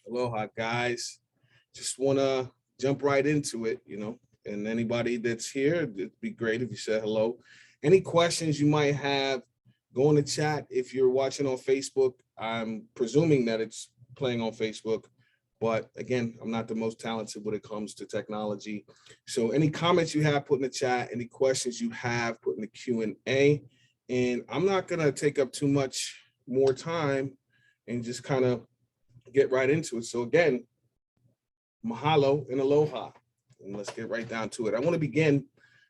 Aloha, guys. Just want to jump right into it, and anybody that's here, it'd be great if you said hello. Any questions you might have, go in the chat. If you're watching on Facebook, I'm presuming that it's playing on Facebook. But again, I'm not the most talented when it comes to technology. So any comments you have, put in the chat. Any questions you have, put in the Q&A. And I'm not going to take up too much more time and just kind of get right into it. So again, mahalo and aloha. And let's get right down to it. I want to begin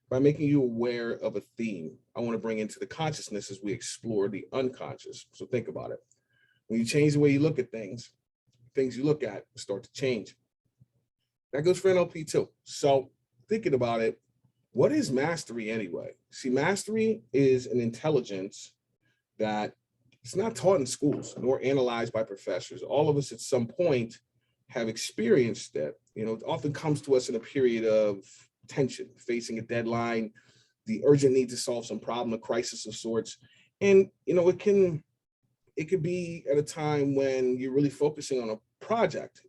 by making you aware of a theme I want to bring into the consciousness as we explore the unconscious. So think about it. When you change the way you look at things you look at start to change. That goes for NLP too. So thinking about it, what is mastery anyway? See, mastery is an intelligence that it's not taught in schools nor analyzed by professors. All of us at some point have experienced that. It often comes to us in a period of tension, facing a deadline, the urgent need to solve some problem, a crisis of sorts. And, it could be at a time when you're really focusing on a project,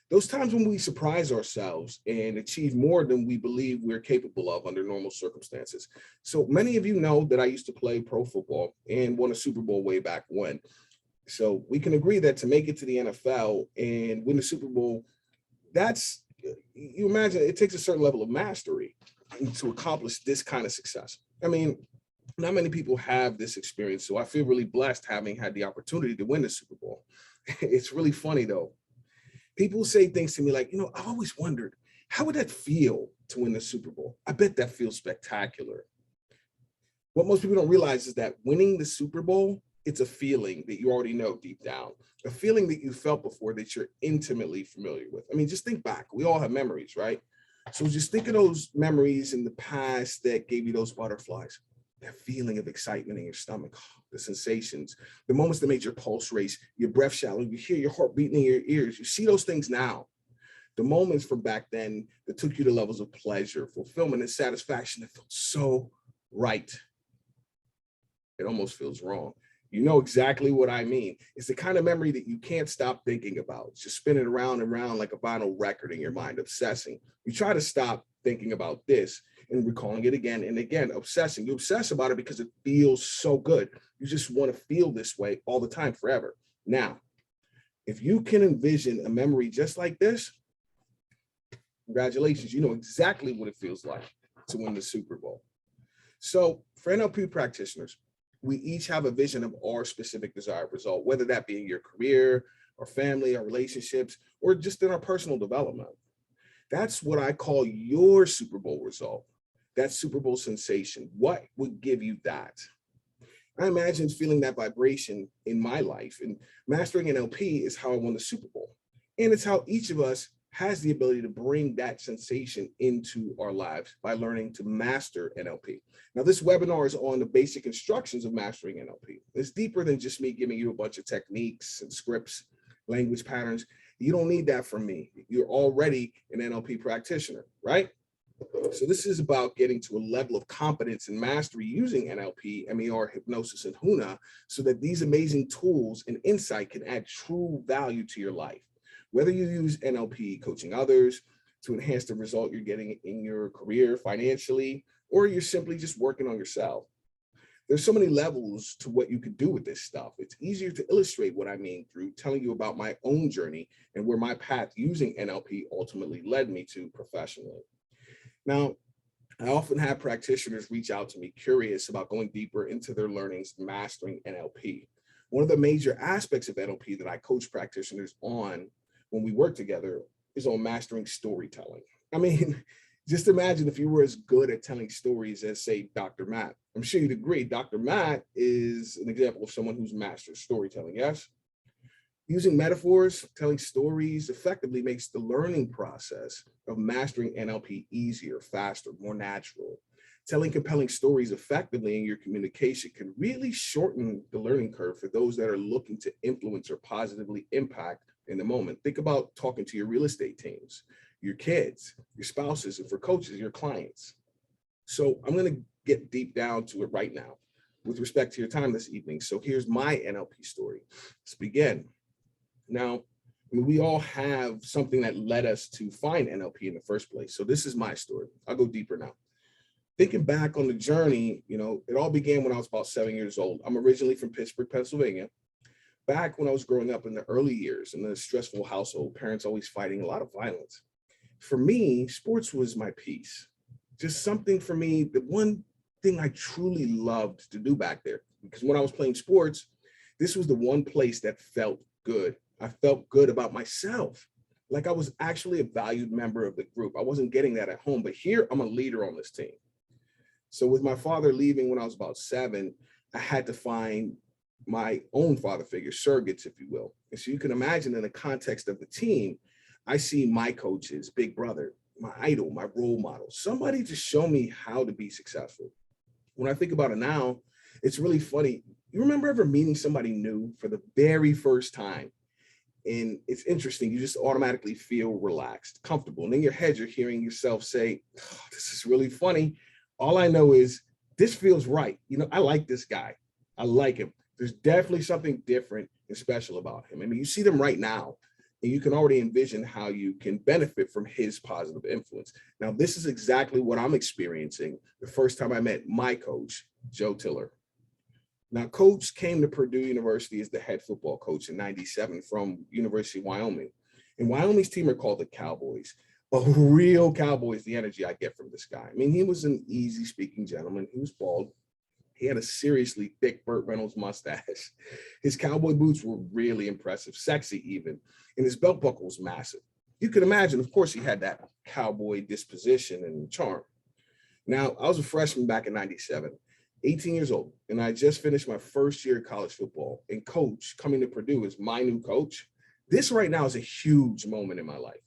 those times when we surprise ourselves and achieve more than we believe we're capable of under normal circumstances. So many of you know that I used to play pro football and won a Super Bowl way back when. So we can agree that to make it to the NFL and win the Super Bowl, you imagine it takes a certain level of mastery to accomplish this kind of success. I mean, not many people have this experience, so I feel really blessed having had the opportunity to win the Super Bowl. It's really funny though. People say things to me like, I've always wondered, how would that feel to win the Super Bowl? I bet that feels spectacular. What most people don't realize is that winning the Super Bowl, it's a feeling that you already know deep down, a feeling that you felt before that you're intimately familiar with. I mean, just think back. We all have memories, right? So just think of those memories in the past that gave you those butterflies. That feeling of excitement in your stomach, the sensations, the moments that made your pulse race, your breath shallow, you hear your heart beating in your ears. You see those things now. The moments from back then that took you to levels of pleasure, fulfillment, and satisfaction that felt so right. It almost feels wrong. You know exactly what I mean. It's the kind of memory that you can't stop thinking about. It's just spinning around and around like a vinyl record in your mind, obsessing. You try to stop thinking about this and recalling it again and again, obsessing. You obsess about it because it feels so good. You just want to feel this way all the time, forever. Now, if you can envision a memory just like this, congratulations, you know exactly what it feels like to win the Super Bowl. So for NLP practitioners, we each have a vision of our specific desired result, whether that be in your career, our family, our relationships, or just in our personal development. That's what I call your Super Bowl result, that Super Bowl sensation. What would give you that? I imagine feeling that vibration in my life, and mastering NLP is how I won the Super Bowl. And it's how each of us has the ability to bring that sensation into our lives by learning to master NLP. Now, this webinar is on the basic instructions of mastering NLP. It's deeper than just me giving you a bunch of techniques and scripts, language patterns. You don't need that from me. You're already an NLP practitioner, right? So this is about getting to a level of competence and mastery using NLP, MER, hypnosis, and Huna, so that these amazing tools and insight can add true value to your life. Whether you use NLP coaching others to enhance the result you're getting in your career financially, or you're simply just working on yourself. There's so many levels to what you could do with this stuff. It's easier to illustrate what I mean through telling you about my own journey and where my path using NLP ultimately led me to professionally. Now, I often have practitioners reach out to me curious about going deeper into their learnings, mastering NLP. One of the major aspects of NLP that I coach practitioners on when we work together is on mastering storytelling. I mean, just imagine if you were as good at telling stories as, say, Dr. Matt. I'm sure you'd agree, Dr. Matt is an example of someone who's mastered storytelling, yes? Using metaphors, telling stories effectively makes the learning process of mastering NLP easier, faster, more natural. Telling compelling stories effectively in your communication can really shorten the learning curve for those that are looking to influence or positively impact in the moment. Think about talking to your real estate teams, your kids, your spouses, and for coaches, your clients. So I'm going to get deep down to it right now with respect to your time this evening. So here's my NLP story. Let's begin. Now, I mean, we all have something that led us to find NLP in the first place. So this is my story. I'll go deeper now. Thinking back on the journey, it all began when I was about 7 years old. I'm originally from Pittsburgh, Pennsylvania. Back when I was growing up in the early years in a stressful household, parents always fighting, a lot of violence. For me, sports was my peace. Just something for me, the one thing I truly loved to do back there. Because when I was playing sports, this was the one place that felt good. I felt good about myself. Like I was actually a valued member of the group. I wasn't getting that at home, but here I'm a leader on this team. So with my father leaving when I was about 7, I had to find my own father figure, surrogates, if you will. And so you can imagine in the context of the team, I see my coaches, big brother, my idol, my role model, somebody to show me how to be successful. When I think about it now, it's really funny. You remember ever meeting somebody new for the very first time? And it's interesting, you just automatically feel relaxed, comfortable. And in your head, you're hearing yourself say, oh, this is really funny. All I know is this feels right. I like this guy. I like him. There's definitely something different and special about him. I mean, you see them right now, and you can already envision how you can benefit from his positive influence. Now, this is exactly what I'm experiencing the first time I met my coach, Joe Tiller. Now, Coach came to Purdue University as the head football coach in '97 from University of Wyoming. And Wyoming's team are called the Cowboys. A real Cowboys, the energy I get from this guy. I mean, he was an easy speaking gentleman. He was bald. He had a seriously thick Burt Reynolds mustache. His cowboy boots were really impressive, sexy even, and his belt buckle was massive. You can imagine, of course, he had that cowboy disposition and charm. Now, I was a freshman back in '97, 18 years old, and I just finished my first year of college football. And Coach coming to Purdue as my new coach. This right now is a huge moment in my life.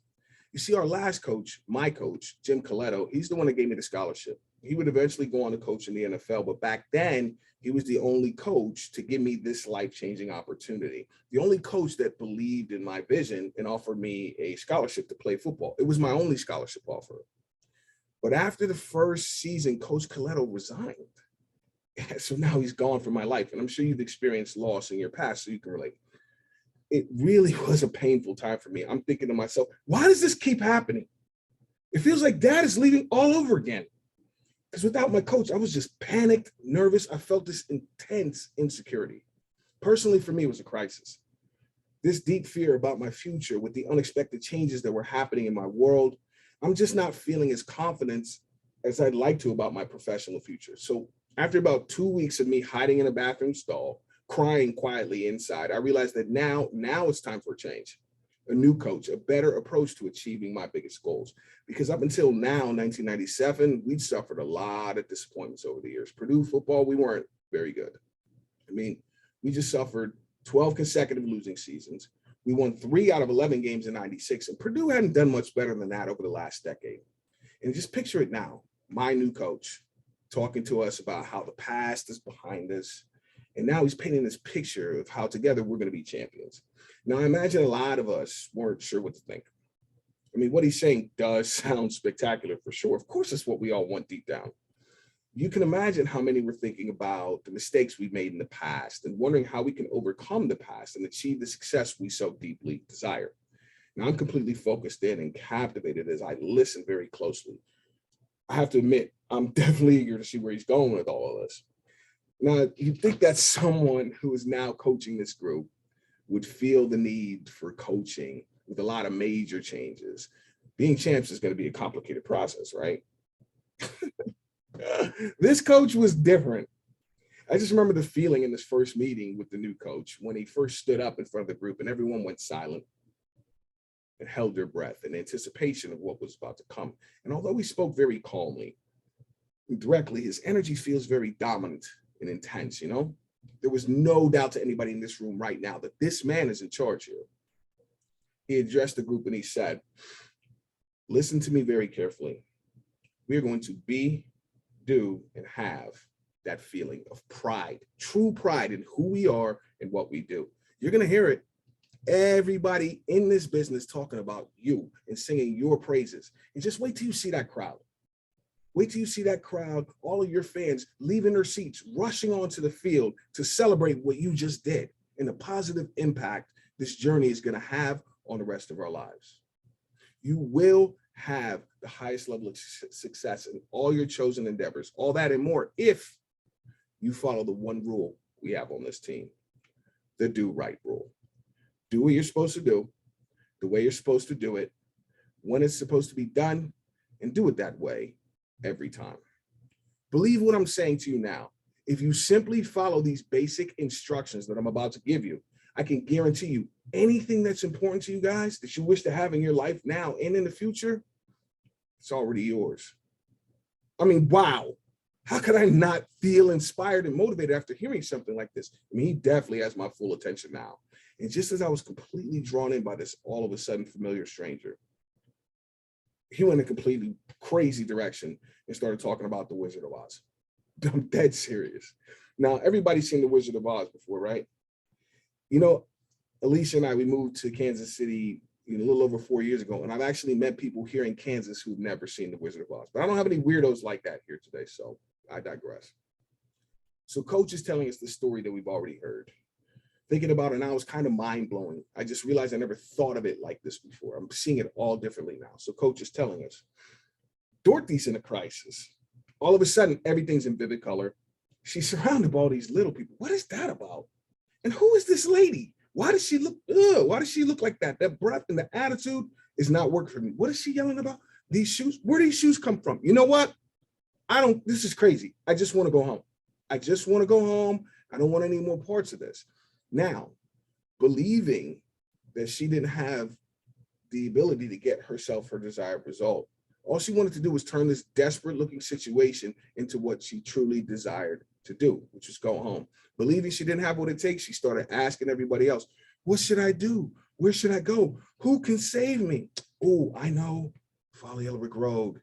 You see, our last coach, my coach, Jim Coletto, he's the one that gave me the scholarship. He would eventually go on to coach in the NFL, but back then, he was the only coach to give me this life-changing opportunity. The only coach that believed in my vision and offered me a scholarship to play football. It was my only scholarship offer. But after the first season, Coach Coletto resigned. So now he's gone from my life. And I'm sure you've experienced loss in your past, so you can relate. It really was a painful time for me. I'm thinking to myself, why does this keep happening? It feels like Dad is leaving all over again. Because without my coach, I was just panicked, nervous. I felt this intense insecurity. Personally, for me, it was a crisis. This deep fear about my future with the unexpected changes that were happening in my world, I'm just not feeling as confident as I'd like to about my professional future. So after about 2 weeks of me hiding in a bathroom stall, crying quietly inside, I realized that now it's time for a change, a new coach, a better approach to achieving my biggest goals. Because up until now, 1997, we'd suffered a lot of disappointments over the years. Purdue football, we weren't very good. I mean, we just suffered 12 consecutive losing seasons. We won 3 out of 11 games in '96, and Purdue hadn't done much better than that over the last decade. And just picture it now, my new coach talking to us about how the past is behind us. And now he's painting this picture of how together we're going to be champions. Now, I imagine a lot of us weren't sure what to think. I mean, what he's saying does sound spectacular for sure. Of course, it's what we all want deep down. You can imagine how many were thinking about the mistakes we've made in the past and wondering how we can overcome the past and achieve the success we so deeply desire. Now, I'm completely focused in and captivated as I listen very closely. I have to admit, I'm definitely eager to see where he's going with all of this. Now, you'd think that someone who is now coaching this group would feel the need for coaching with a lot of major changes. Being champs is going to be a complicated process, right? This coach was different. I just remember the feeling in this first meeting with the new coach when he first stood up in front of the group and everyone went silent and held their breath in anticipation of what was about to come. And although he spoke very calmly and directly, his energy feels very dominant and intense, There was no doubt to anybody in this room right now that this man is in charge here. He addressed the group and he said, listen to me very carefully. We are going to be, do, and have that feeling of pride, true pride in who we are and what we do. You're going to hear it. Everybody in this business talking about you and singing your praises. And just wait till you see that crowd. Wait till you see that crowd, all of your fans leaving their seats, rushing onto the field to celebrate what you just did and the positive impact this journey is going to have on the rest of our lives. You will have the highest level of success in all your chosen endeavors, all that and more, if you follow the one rule we have on this team, the do right rule. Do what you're supposed to do, the way you're supposed to do it, when it's supposed to be done, and do it that way every time. Believe what I'm saying to you now. If you simply follow these basic instructions that I'm about to give you, I can guarantee you anything that's important to you guys that you wish to have in your life now and in the future, it's already yours. I mean, wow. How could I not feel inspired and motivated after hearing something like this? I mean, he definitely has my full attention now. And just as I was completely drawn in by this all of a sudden familiar stranger, he went in a completely crazy direction and started talking about the Wizard of Oz. I'm dead serious. Now, everybody's seen the Wizard of Oz before, right? You know, Alicia and I, we moved to Kansas City a little over 4 years ago, and I've actually met people here in Kansas who've never seen the Wizard of Oz. But I don't have any weirdos like that here today, so I digress. So Coach is telling us the story that we've already heard. Thinking about it now is kind of mind-blowing. I just realized I never thought of it like this before. I'm seeing it all differently now. So Coach is telling us, Dorothy's in a crisis. All of a sudden, everything's in vivid color. She's surrounded by all these little people. What is that about? And who is this lady? Why does she look, why does she look like that? That breath and the attitude is not working for me. What is she yelling about? These shoes? Where do these shoes come from? You know what? This is crazy. I just want to go home. I just want to go home. I don't want any more parts of this. Now, believing that she didn't have the ability to get herself her desired result, all she wanted to do was turn this desperate looking situation into what she truly desired to do, which was go home. Believing she didn't have what it takes, she started asking everybody else, what should I do? Where should I go? Who can save me? Oh, I know. Follow Yellow Brick Road.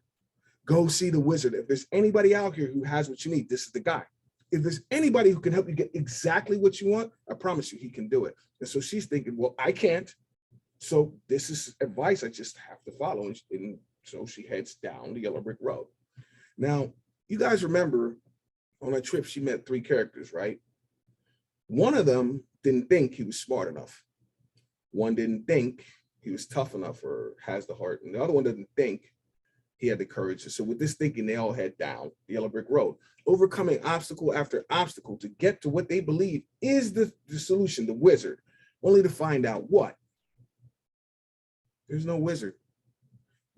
Go see the wizard. If there's anybody out here who has what you need, this is the guy. If there's anybody who can help you get exactly what you want, I promise you he can do it. And so she's thinking, well, I can't. So this is advice I just have to follow. And so she heads down the Yellow Brick Road. Now, you guys remember on that trip, she met 3 characters, right? One of them didn't think he was smart enough. One didn't think he was tough enough or has the heart. And the other one didn't think he had the courage. So with this thinking, they all head down the Yellow Brick Road, overcoming obstacle after obstacle to get to what they believe is the solution, the wizard, only to find out what? There's no wizard.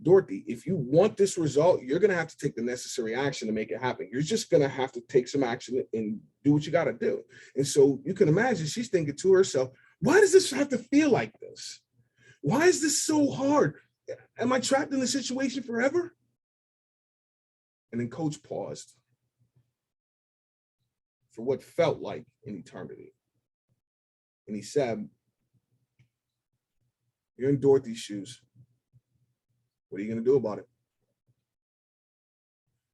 Dorothy, if you want this result, you're going to have to take the necessary action to make it happen. You're just going to have to take some action and do what you got to do. And so you can imagine she's thinking to herself, why does this have to feel like this? Why is this so hard? Am I trapped in the situation forever? And then Coach paused for what felt like an eternity. And he said, you're in Dorothy's shoes. What are you going to do about it?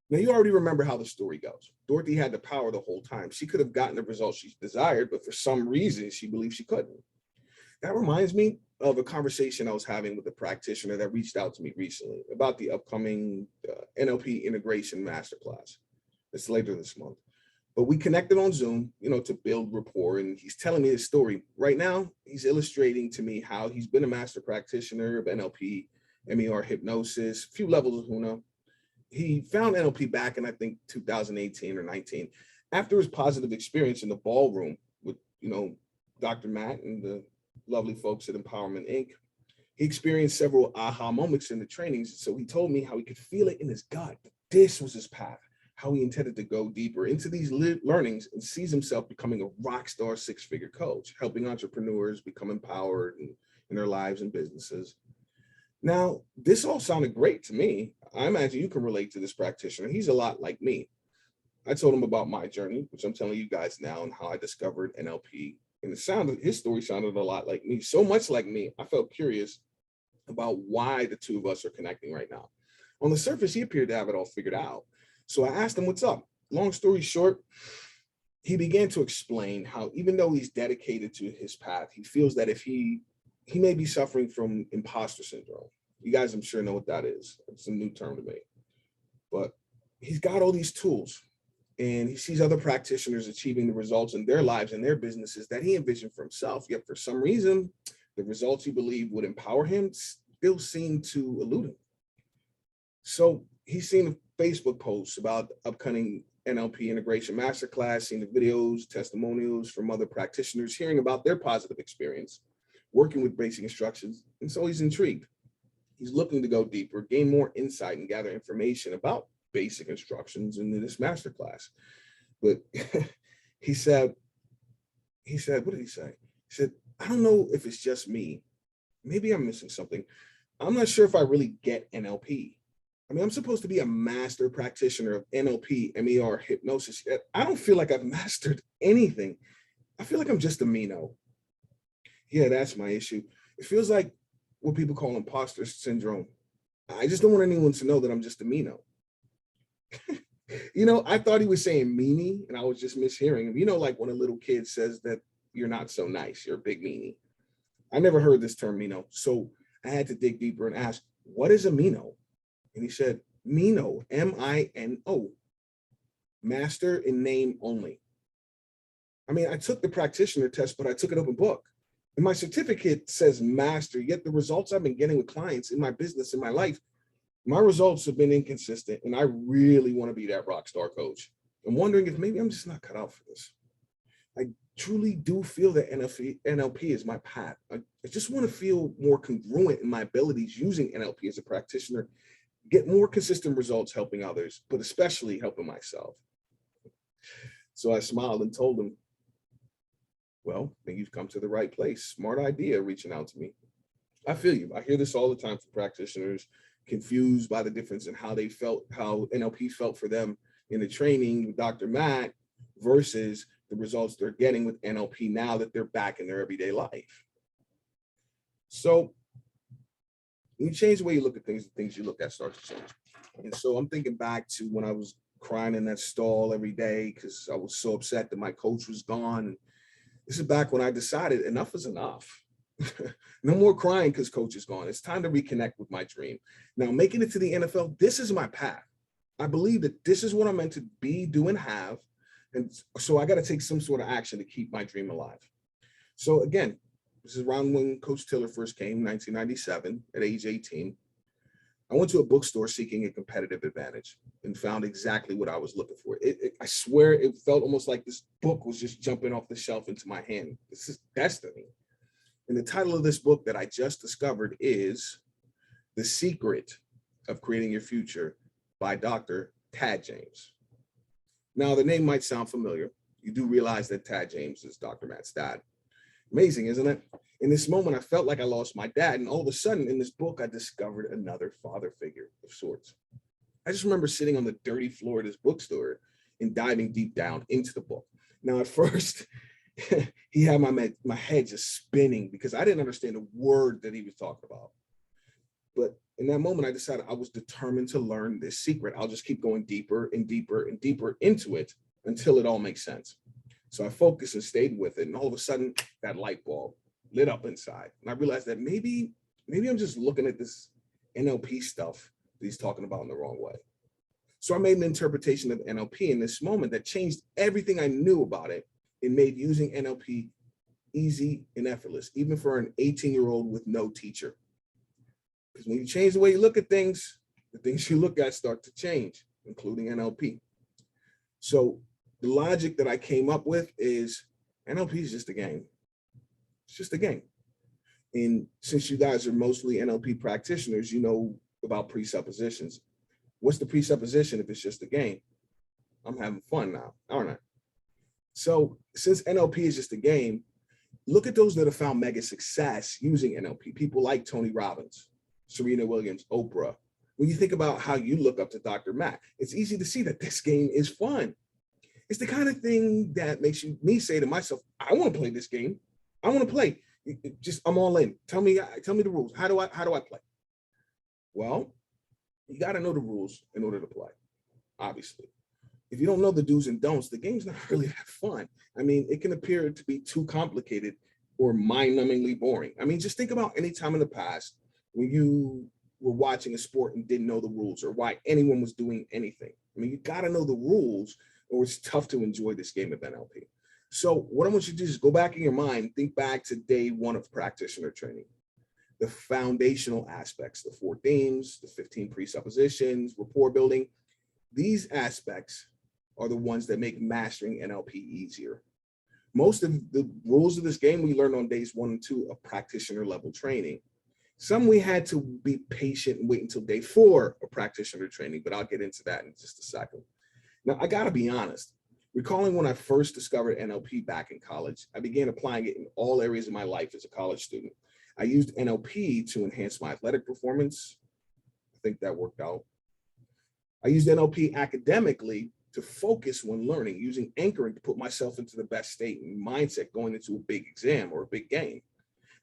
Now, you already remember how the story goes. Dorothy had the power the whole time. She could have gotten the result she desired, but for some reason, she believed she couldn't. That reminds me of a conversation I was having with a practitioner that reached out to me recently about the upcoming NLP integration masterclass. It's later this month. But we connected on Zoom, to build rapport, and he's telling me his story. Right now, he's illustrating to me how he's been a master practitioner of NLP, MER hypnosis, a few levels of Huna. He found NLP back in, I think, 2018 or 19, after his positive experience in the ballroom with, Dr. Matt and the lovely folks at Empowerment Inc. He experienced several aha moments in the trainings. So he told me how he could feel it in his gut. This was his path, how he intended to go deeper into these learnings and sees himself becoming a rock star 6-figure coach, helping entrepreneurs become empowered in their lives and businesses. Now, this all sounded great to me. I imagine you can relate to this practitioner. He's a lot like me. I told him about my journey, which I'm telling you guys now, and how I discovered NLP. And his story sounded a lot like me, so much like me. I felt curious about why the two of us are connecting right now. On the surface, he appeared to have it all figured out. So I asked him, what's up? Long story short, he began to explain how even though he's dedicated to his path, he feels that if he may be suffering from imposter syndrome. You guys, I'm sure, know what that is. It's a new term to me. But he's got all these tools, and he sees other practitioners achieving the results in their lives and their businesses that he envisioned for himself. Yet for some reason, The results he believed would empower him still seemed to elude him. So he's seen a Facebook posts about the upcoming NLP integration masterclass, seeing the videos, testimonials from other practitioners, hearing about their positive experience, working with basic instructions. And so he's intrigued. He's looking to go deeper, gain more insight, and gather information about basic instructions in this masterclass. But he said, what did he say? He said, I don't know if it's just me. Maybe I'm missing something. I'm not sure if I really get NLP. I mean, I'm supposed to be a master practitioner of NLP, MER, hypnosis. I don't feel like I've mastered anything. I feel like I'm just a Mino. Yeah, that's my issue. It feels like what people call imposter syndrome. I just don't want anyone to know that I'm just a Mino. I thought he was saying meanie, and I was just mishearing him. Like when a little kid says that you're not so nice, you're a big meanie. I never heard this term Mino, so I had to dig deeper and ask, what is a Mino? And he said, Mino, M-I-N-O, master in name only. I mean, I took the practitioner test, but I took an open book. And my certificate says master, yet the results I've been getting with clients in my business, in my life, my results have been inconsistent, and I really want to be that rock star coach. I'm wondering if maybe I'm just not cut out for this. I truly do feel that NLP is my path. I just want to feel more congruent in my abilities using NLP as a practitioner, get more consistent results helping others, but especially helping myself. So I smiled and told him, well, then you've come to the right place. Smart idea reaching out to me. I feel you. I hear this all the time from practitioners, confused by the difference in how they felt, how NLP felt for them in the training with Dr. Matt versus the results they're getting with NLP now that they're back in their everyday life. So when you change the way you look at things, the things you look at start to change. And so I'm thinking back to when I was crying in that stall every day because I was so upset that my coach was gone. This is back when I decided enough is enough. No more crying because coach is gone. It's time to reconnect with my dream. Now, making it to the NFL, this is my path. I believe that this is what I'm meant to be, do, and have. And so I got to take some sort of action to keep my dream alive. So again, this is around when Coach Tiller first came, 1997, at age 18. I went to a bookstore seeking a competitive advantage and found exactly what I was looking for. I swear it felt almost like this book was just jumping off the shelf into my hand. This is destiny. And the title of this book that I just discovered is The Secret of Creating Your Future by Dr. Tad James. Now, the name might sound familiar. You do realize that Tad James is Dr. Matt's dad. Amazing, isn't it? In this moment, I felt like I lost my dad. And all of a sudden, in this book, I discovered another father figure of sorts. I just remember sitting on the dirty floor of this bookstore and diving deep down into the book. Now, at first, he had my head just spinning because I didn't understand a word that he was talking about. But in that moment, I decided I was determined to learn this secret. I'll just keep going deeper and deeper and deeper into it until it all makes sense. So I focused and stayed with it. And all of a sudden, that light bulb lit up inside. And I realized that maybe I'm just looking at this NLP stuff that he's talking about in the wrong way. So I made an interpretation of NLP in this moment that changed everything I knew about it and made using NLP easy and effortless, even for an 18-year-old with no teacher. Because when you change the way you look at things, the things you look at start to change, including NLP. So the logic that I came up with is NLP is just a game. It's just a game. And since you guys are mostly NLP practitioners, you know about presuppositions. What's the presupposition if it's just a game? I'm having fun now, aren't I? So since NLP is just a game, look at those that have found mega success using NLP. People like Tony Robbins, Serena Williams, Oprah. When you think about how you look up to Dr. Matt, it's easy to see that this game is fun. It's the kind of thing that makes me say to myself, I want to play this game. I want to play. I'm all in. Tell me the rules. How do I play? Well, you got to know the rules in order to play, obviously. If you don't know the do's and don'ts, the game's not really that fun. I mean, it can appear to be too complicated or mind-numbingly boring. I mean, just think about any time in the past when you were watching a sport and didn't know the rules or why anyone was doing anything. I mean, you got to know the rules or it's tough to enjoy this game of NLP. So what I want you to do is go back in your mind, think back to day one of practitioner training, the foundational aspects, the 4 themes, the 15 presuppositions, rapport building. These aspects are the ones that make mastering NLP easier. Most of the rules of this game we learned on days 1 and 2 of practitioner level training. Some we had to be patient and wait until day 4 of practitioner training, but I'll get into that in just a second. Now, I gotta be honest, recalling when I first discovered NLP back in college, I began applying it in all areas of my life as a college student. I used NLP to enhance my athletic performance. I think that worked out. I used NLP academically to focus when learning, using anchoring to put myself into the best state and mindset going into a big exam or a big game.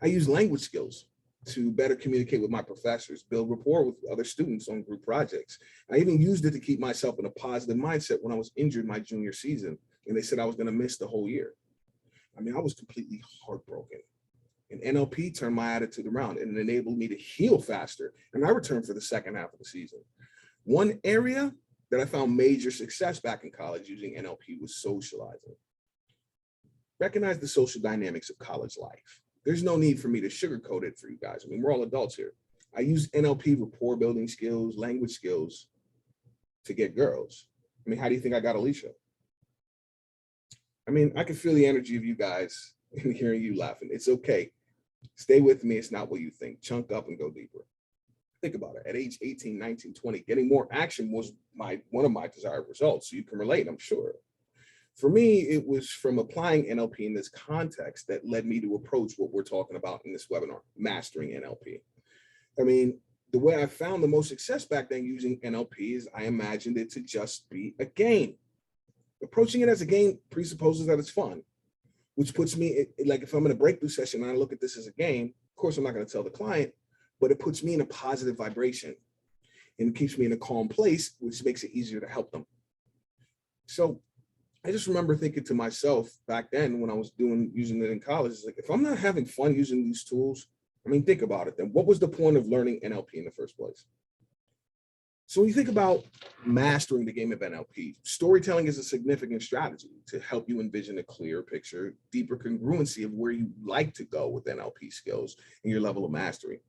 I used language skills to better communicate with my professors, build rapport with other students on group projects. I even used it to keep myself in a positive mindset when I was injured my junior season and they said I was going to miss the whole year. I mean, I was completely heartbroken. And NLP turned my attitude around and it enabled me to heal faster. And I returned for the second half of the season. One area that I found major success back in college using NLP was socializing. Recognize the social dynamics of college life. There's no need for me to sugarcoat it for you guys. I mean, we're all adults here. I use NLP rapport building skills, language skills to get girls. I mean, how do you think I got Alicia? I mean, I can feel the energy of you guys and hearing you laughing. It's okay. Stay with me. It's not what you think. Chunk up and go deeper. Think about it. At age 18, 19, 20, getting more action was one of my desired results. So you can relate, I'm sure. For me, it was from applying NLP in this context that led me to approach what we're talking about in this webinar, mastering NLP. I mean, the way I found the most success back then using NLP is I imagined it to just be a game. Approaching it as a game presupposes that it's fun, which puts me, like if I'm in a breakthrough session and I look at this as a game, of course, I'm not going to tell the client, but it puts me in a positive vibration and it keeps me in a calm place, which makes it easier to help them. So I just remember thinking to myself back then when I was using it in college, it's like, if I'm not having fun using these tools, I mean, think about it then. What was the point of learning NLP in the first place? So when you think about mastering the game of NLP, storytelling is a significant strategy to help you envision a clear picture, deeper congruency of where you like to go with NLP skills and your level of mastery.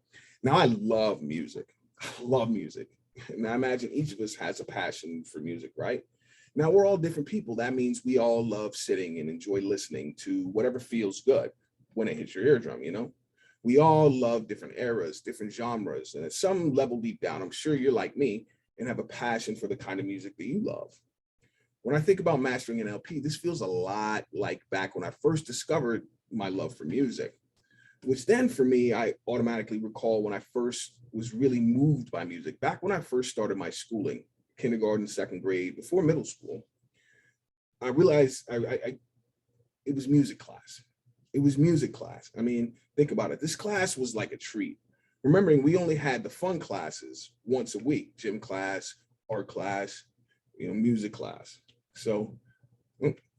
Now, I love music. I love music. And I imagine each of us has a passion for music, right? Now, we're all different people. That means we all love sitting and enjoy listening to whatever feels good when it hits your eardrum, you know? We all love different eras, different genres. And at some level deep down, I'm sure you're like me and have a passion for the kind of music that you love. When I think about mastering NLP, this feels a lot like back when I first discovered my love for music, which then for me, I automatically recall when I first was really moved by music. Back when I first started my schooling, kindergarten, second grade, before middle school, I realized it was music class. It was music class. I mean, think about it. This class was like a treat. Remembering we only had the fun classes once a week, gym class, art class, music class. So,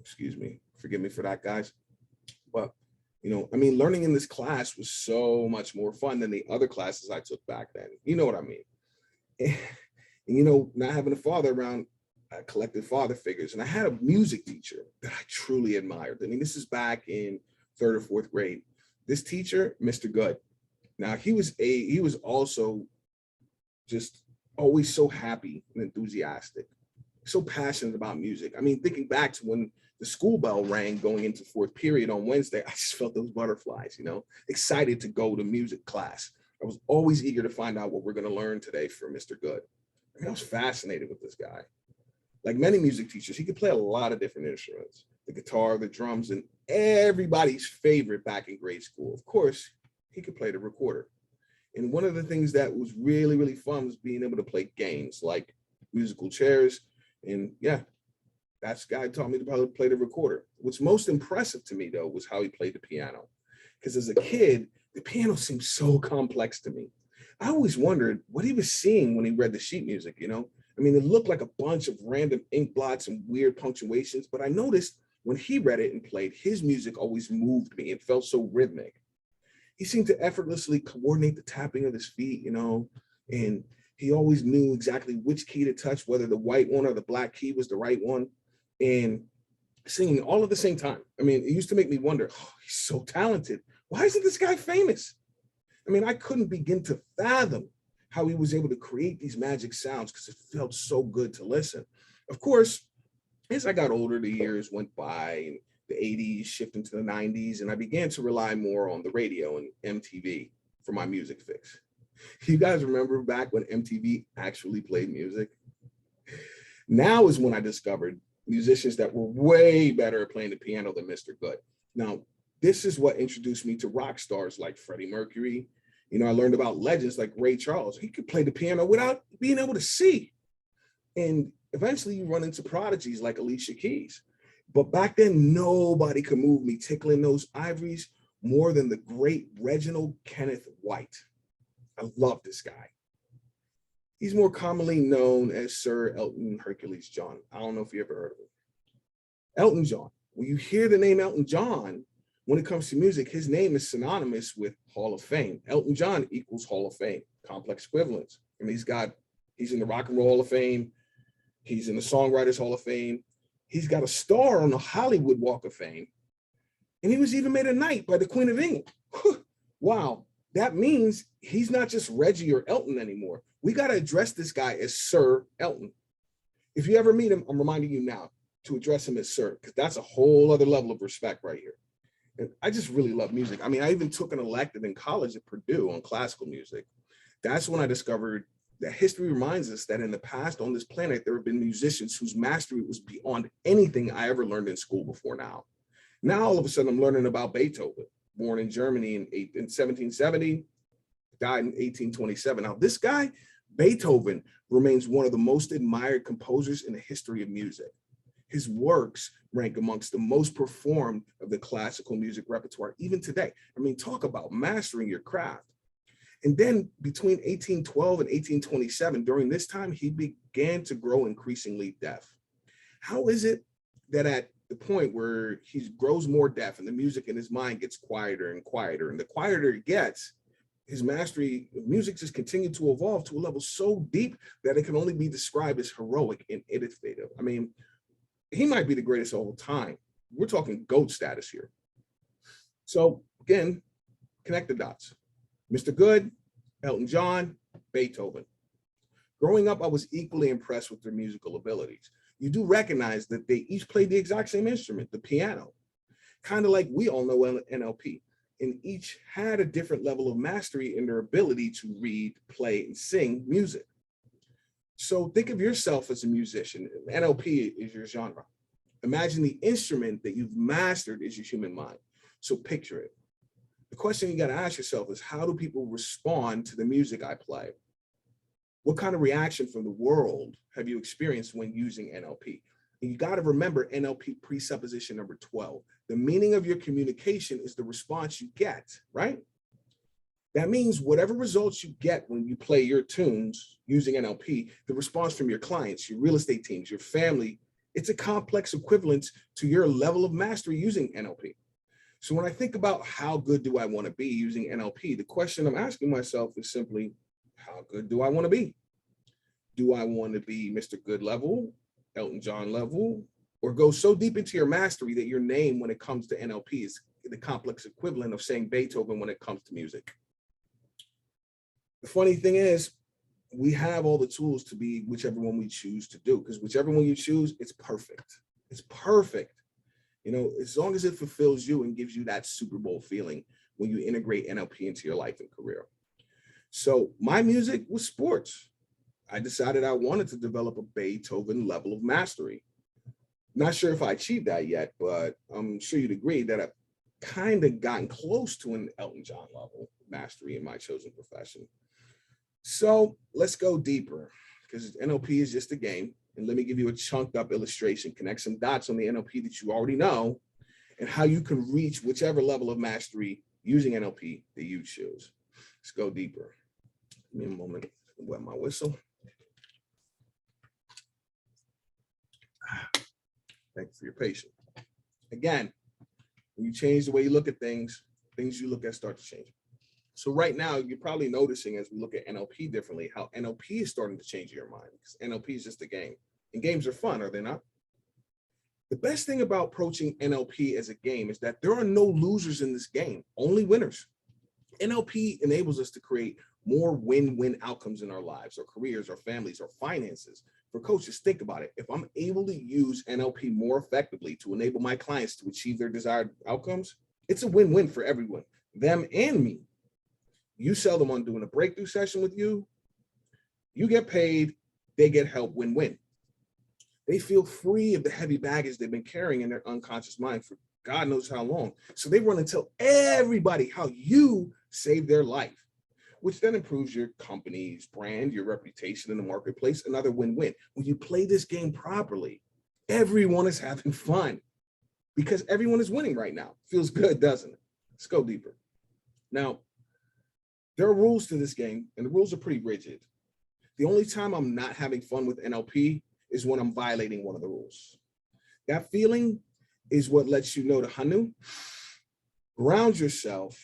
excuse me, forgive me for that, guys. But, I mean, learning in this class was so much more fun than the other classes I took back then. You know what I mean? And, not having a father around, I collected father figures. And I had a music teacher that I truly admired. I mean, this is back in 3rd or 4th grade. This teacher, Mr. Good. Now, he was also just always so happy and enthusiastic, so passionate about music. I mean, thinking back to when the school bell rang going into 4th period on Wednesday, I just felt those butterflies, excited to go to music class. I was always eager to find out what we're going to learn today from Mr. Good. I mean, I was fascinated with this guy. Like many music teachers, he could play a lot of different instruments, the guitar, the drums, and everybody's favorite back in grade school. Of course, he could play the recorder. And one of the things that was really, really fun was being able to play games like musical chairs. And yeah, that guy taught me to play the recorder. What's most impressive to me, though, was how he played the piano. Because as a kid, the piano seemed so complex to me. I always wondered what he was seeing when he read the sheet music, I mean, it looked like a bunch of random ink blots and weird punctuations, but I noticed when he read it and played, his music always moved me. It felt so rhythmic. He seemed to effortlessly coordinate the tapping of his feet, and he always knew exactly which key to touch, whether the white one or the black key was the right one. And singing all at the same time. I mean, it used to make me wonder, oh, he's so talented. Why isn't this guy famous? I mean, I couldn't begin to fathom how he was able to create these magic sounds because it felt so good to listen. Of course, as I got older, the years went by, and the 80s shifting to the 90s, and I began to rely more on the radio and MTV for my music fix. You guys remember back when MTV actually played music? Now is when I discovered musicians that were way better at playing the piano than Mr. Good. Now, this is what introduced me to rock stars like Freddie Mercury. You know, I learned about legends like Ray Charles. He could play the piano without being able to see. And eventually you run into prodigies like Alicia Keys. But back then, nobody could move me tickling those ivories more than the great Reginald Kenneth White. I love this guy. He's more commonly known as Sir Elton Hercules John. I don't know if you ever heard of him. Elton John. When you hear the name Elton John, when it comes to music, his name is synonymous with Hall of Fame. Elton John equals Hall of Fame, complex equivalence. I mean, he's in the Rock and Roll Hall of Fame. He's in the Songwriters Hall of Fame. He's got a star on the Hollywood Walk of Fame. And he was even made a knight by the Queen of England. Wow. That means he's not just Reggie or Elton anymore. We got to address this guy as Sir Elton. If you ever meet him, I'm reminding you now to address him as Sir, because that's a whole other level of respect right here. And I just really love music. I mean, I even took an elective in college at Purdue on classical music. That's when I discovered that history reminds us that in the past on this planet, there have been musicians whose mastery was beyond anything I ever learned in school before now. Now, all of a sudden, I'm learning about Beethoven, born in Germany in 1770, died in 1827. Now, this guy, Beethoven, remains one of the most admired composers in the history of music. His works rank amongst the most performed of the classical music repertoire, even today. I mean, talk about mastering your craft. And then between 1812 and 1827, during this time, he began to grow increasingly deaf. How is it that at the point where he grows more deaf and the music in his mind gets quieter and quieter, and the quieter it gets, his mastery of music just continued to evolve to a level so deep that it can only be described as heroic and innovative. I mean, he might be the greatest of all time. We're talking GOAT status here. So again, connect the dots. Mr. Good, Elton John, Beethoven. Growing up, I was equally impressed with their musical abilities. You do recognize that they each played the exact same instrument, the piano, kind of like we all know NLP, and each had a different level of mastery in their ability to read, play, and sing music. So think of yourself as a musician. NLP is your genre. Imagine the instrument that you've mastered is your human mind. So picture it. The question you got to ask yourself is, how do people respond to the music I play? What kind of reaction from the world have you experienced when using NLP? And you got to remember NLP presupposition number 12. The meaning of your communication is the response you get, right? That means whatever results you get when you play your tunes using NLP, the response from your clients, your real estate teams, your family, it's a complex equivalence to your level of mastery using NLP. So when I think about how good do I want to be using NLP, the question I'm asking myself is simply, how good do I want to be? Do I want to be Mr. Good level, Elton John level, or go so deep into your mastery that your name when it comes to NLP is the complex equivalent of saying Beethoven when it comes to music? The funny thing is, we have all the tools to be whichever one we choose to do, because whichever one you choose, it's perfect. It's perfect. You know, as long as it fulfills you and gives you that Super Bowl feeling when you integrate NLP into your life and career. So my music was sports. I decided I wanted to develop a Beethoven level of mastery. Not sure if I achieved that yet, but I'm sure you'd agree that I've kind of gotten close to an Elton John level mastery in my chosen profession. So let's go deeper, because NLP is just a game. And let me give you a chunked up illustration, connect some dots on the NLP that you already know, and how you can reach whichever level of mastery using NLP that you choose. Let's go deeper. Give me a moment to wet my whistle. Thank you for your patience. Again, when you change the way you look at things, things you look at start to change. So right now, you're probably noticing as we look at NLP differently, how NLP is starting to change your mind, because NLP is just a game. And games are fun, are they not? The best thing about approaching NLP as a game is that there are no losers in this game, only winners. NLP enables us to create more win-win outcomes in our lives, our careers, our families, our finances. For coaches, think about it. If I'm able to use NLP more effectively to enable my clients to achieve their desired outcomes, it's a win-win for everyone, them and me. You sell them on doing a breakthrough session with you, you get paid, they get help, win-win. They feel free of the heavy baggage they've been carrying in their unconscious mind for God knows how long. So they run and tell everybody how you saved their life, which then improves your company's brand, your reputation in the marketplace, another win-win. When you play this game properly, everyone is having fun because everyone is winning right now. Feels good, doesn't it? Let's go deeper. Now, there are rules to this game, and the rules are pretty rigid. The only time I'm not having fun with NLP is when I'm violating one of the rules. That feeling is what lets you know to Hunu, ground yourself,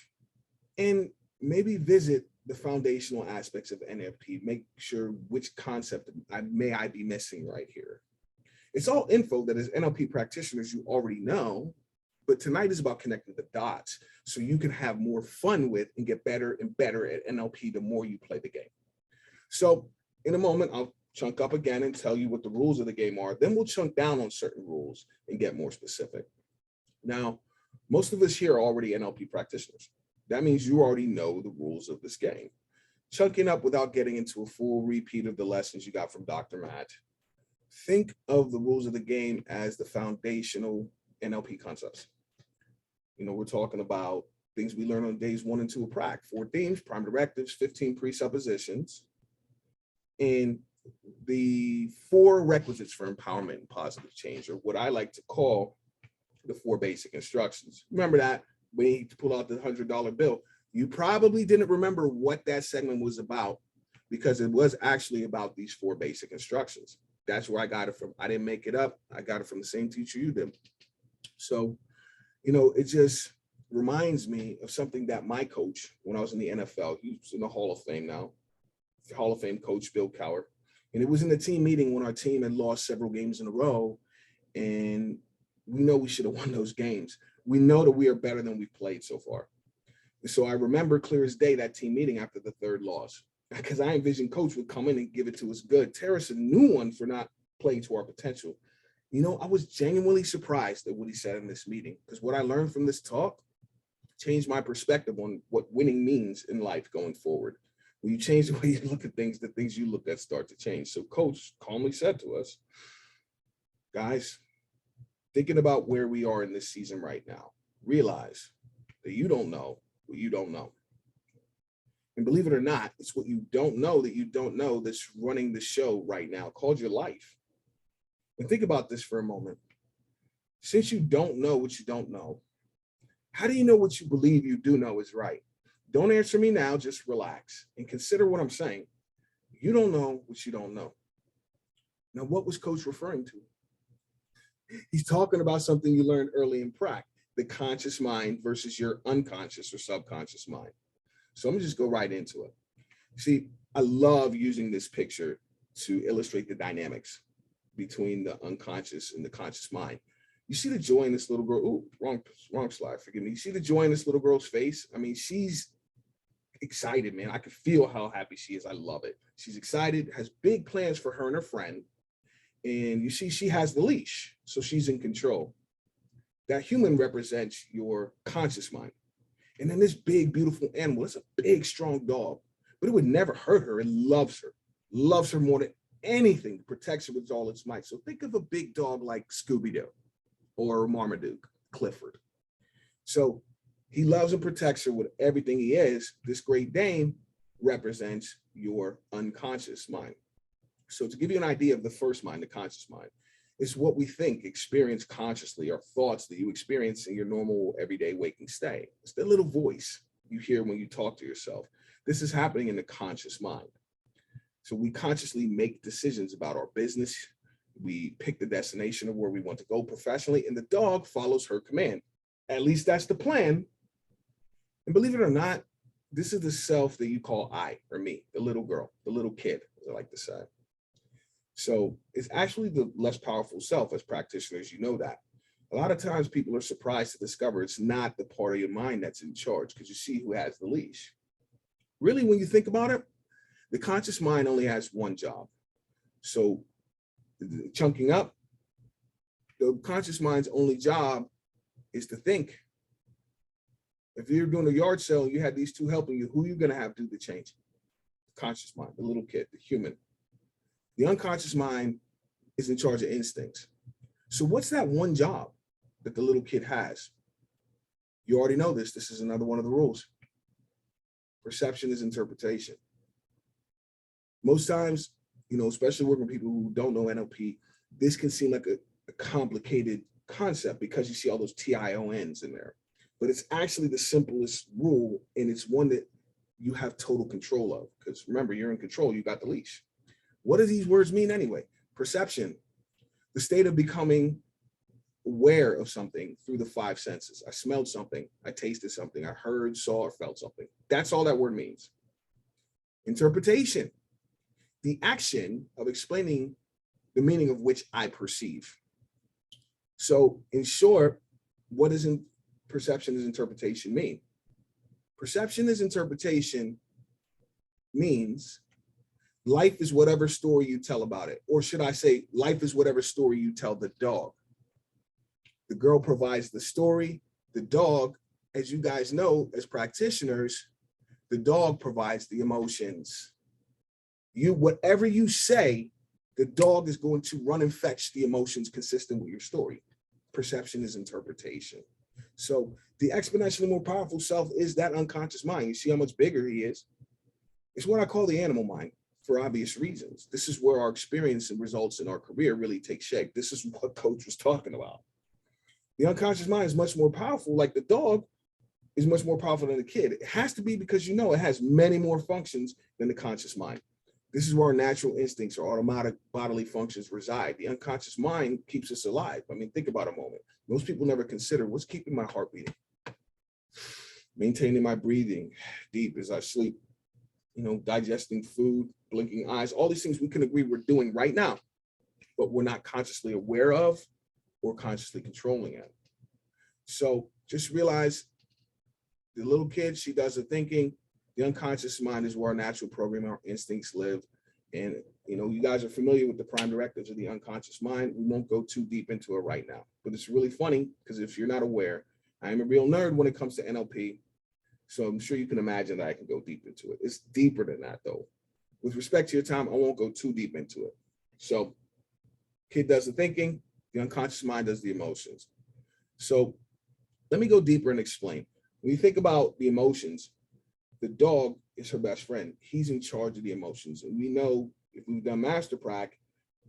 and maybe visit the foundational aspects of NLP. Make sure which concept I be missing right here. It's all info that as NLP practitioners you already know, but tonight is about connecting the dots so you can have more fun with and get better and better at NLP the more you play the game. So in a moment, I'll chunk up again and tell you what the rules of the game are. Then we'll chunk down on certain rules and get more specific. Now, most of us here are already NLP practitioners. That means you already know the rules of this game. Chunking up without getting into a full repeat of the lessons you got from Dr. Matt. Think of the rules of the game as the foundational NLP concepts. We're talking about things we learn on days 1 and 2 of prac, 4 themes, prime directives, 15 presuppositions, and the 4 requisites for empowerment and positive change, or what I like to call the 4 basic instructions. Remember that when you pull out the $100 bill, you probably didn't remember what that segment was about because it was actually about these 4 basic instructions. That's where I got it from. I didn't make it up. I got it from the same teacher you did. So, it just reminds me of something that my coach, when I was in the NFL, he's in the Hall of Fame now, Hall of Fame coach Bill Cowher. And it was in the team meeting when our team had lost several games in a row. And we know we should have won those games. We know that we are better than we've played so far. And so I remember clear as day that team meeting after the 3rd loss, because I envisioned coach would come in and give it to us good. Tear us a new one for not playing to our potential. I was genuinely surprised at what he said in this meeting, because what I learned from this talk changed my perspective on what winning means in life going forward. When you change the way you look at things, the things you look at start to change. So coach calmly said to us, guys, thinking about where we are in this season right now, realize that you don't know what you don't know. And believe it or not, it's what you don't know that you don't know that's running the show right now, called your life. And think about this for a moment. Since you don't know what you don't know, how do you know what you believe you do know is right? Don't answer me now, just relax and consider what I'm saying. You don't know what you don't know. Now, what was coach referring to? He's talking about something you learned early in prac, the conscious mind versus your unconscious or subconscious mind. So I'm gonna just go right into it. See, I love using this picture to illustrate the dynamics between the unconscious and the conscious mind. You see the joy in this little girl. Ooh, wrong slide, forgive me. You see the joy in this little girl's face? I mean, she's excited, man. I can feel how happy she is. I love it. She's excited, has big plans for her and her friend. And you see, she has the leash, so she's in control. That human represents your conscious mind. And then this big, beautiful animal, it's a big, strong dog, but it would never hurt her. It loves her more than anything, protects her with all its might. So think of a big dog like Scooby-Doo or Marmaduke, Clifford. So he loves and protects her with everything he is. This Great Dane represents your unconscious mind. So to give you an idea of the first mind, the conscious mind, it's what we think, experience consciously, or thoughts that you experience in your normal everyday waking state. It's the little voice you hear when you talk to yourself. This is happening in the conscious mind. So we consciously make decisions about our business. We pick the destination of where we want to go professionally, and the dog follows her command. At least that's the plan. And believe it or not, this is the self that you call I, or me, the little girl, the little kid, as I like to say. So it's actually the less powerful self. As practitioners, you know that. A lot of times people are surprised to discover it's not the part of your mind that's in charge, because you see who has the leash. Really, when you think about it, the conscious mind only has one job. So chunking up, the conscious mind's only job is to think. If you're doing a yard sale and you had these two helping you, who are you going to have do the change? The conscious mind, the little kid, the human. The unconscious mind is in charge of instincts. So what's that one job that the little kid has? You already know this. This is another one of the rules. Perception is interpretation. Most times, especially working with people who don't know NLP, this can seem like a complicated concept because you see all those TIONs in there. But it's actually the simplest rule, and it's one that you have total control of. Because remember, you're in control. You got the leash. What do these words mean anyway? Perception, the state of becoming aware of something through the five senses. I smelled something, I tasted something, I heard, saw, or felt something. That's all that word means. Interpretation, the action of explaining the meaning of which I perceive. So in short, what does perception as interpretation mean? Perception as interpretation means life is whatever story you tell about it. Or should I say, life is whatever story you tell the dog. The girl provides the story. The dog, as you guys know, as practitioners, the dog provides the emotions. Whatever you say, the dog is going to run and fetch the emotions consistent with your story. Perception is interpretation. So the exponentially more powerful self is that unconscious mind. You see how much bigger he is? It's what I call the animal mind, for obvious reasons. This is where our experience and results in our career really take shape. This is what Coach was talking about. The unconscious mind is much more powerful. Like the dog is much more powerful than the kid. It has to be, because it has many more functions than the conscious mind. This is where our natural instincts or automatic bodily functions reside. The unconscious mind keeps us alive. I mean, think about a moment. Most people never consider what's keeping my heart beating, maintaining my breathing deep as I sleep, digesting food, blinking eyes, all these things we can agree we're doing right now, but we're not consciously aware of or consciously controlling it. So just realize the little kid, she does the thinking. The unconscious mind is where our natural programming, our instincts live. And, you guys are familiar with the prime directives of the unconscious mind. We won't go too deep into it right now, but it's really funny because if you're not aware, I am a real nerd when it comes to NLP. So I'm sure you can imagine that I can go deep into it. It's deeper than that though. With respect to your time, I won't go too deep into it. So kid does the thinking, the unconscious mind does the emotions. So let me go deeper and explain. When you think about the emotions, the dog is her best friend. He's in charge of the emotions. And we know, if we've done Master Prac,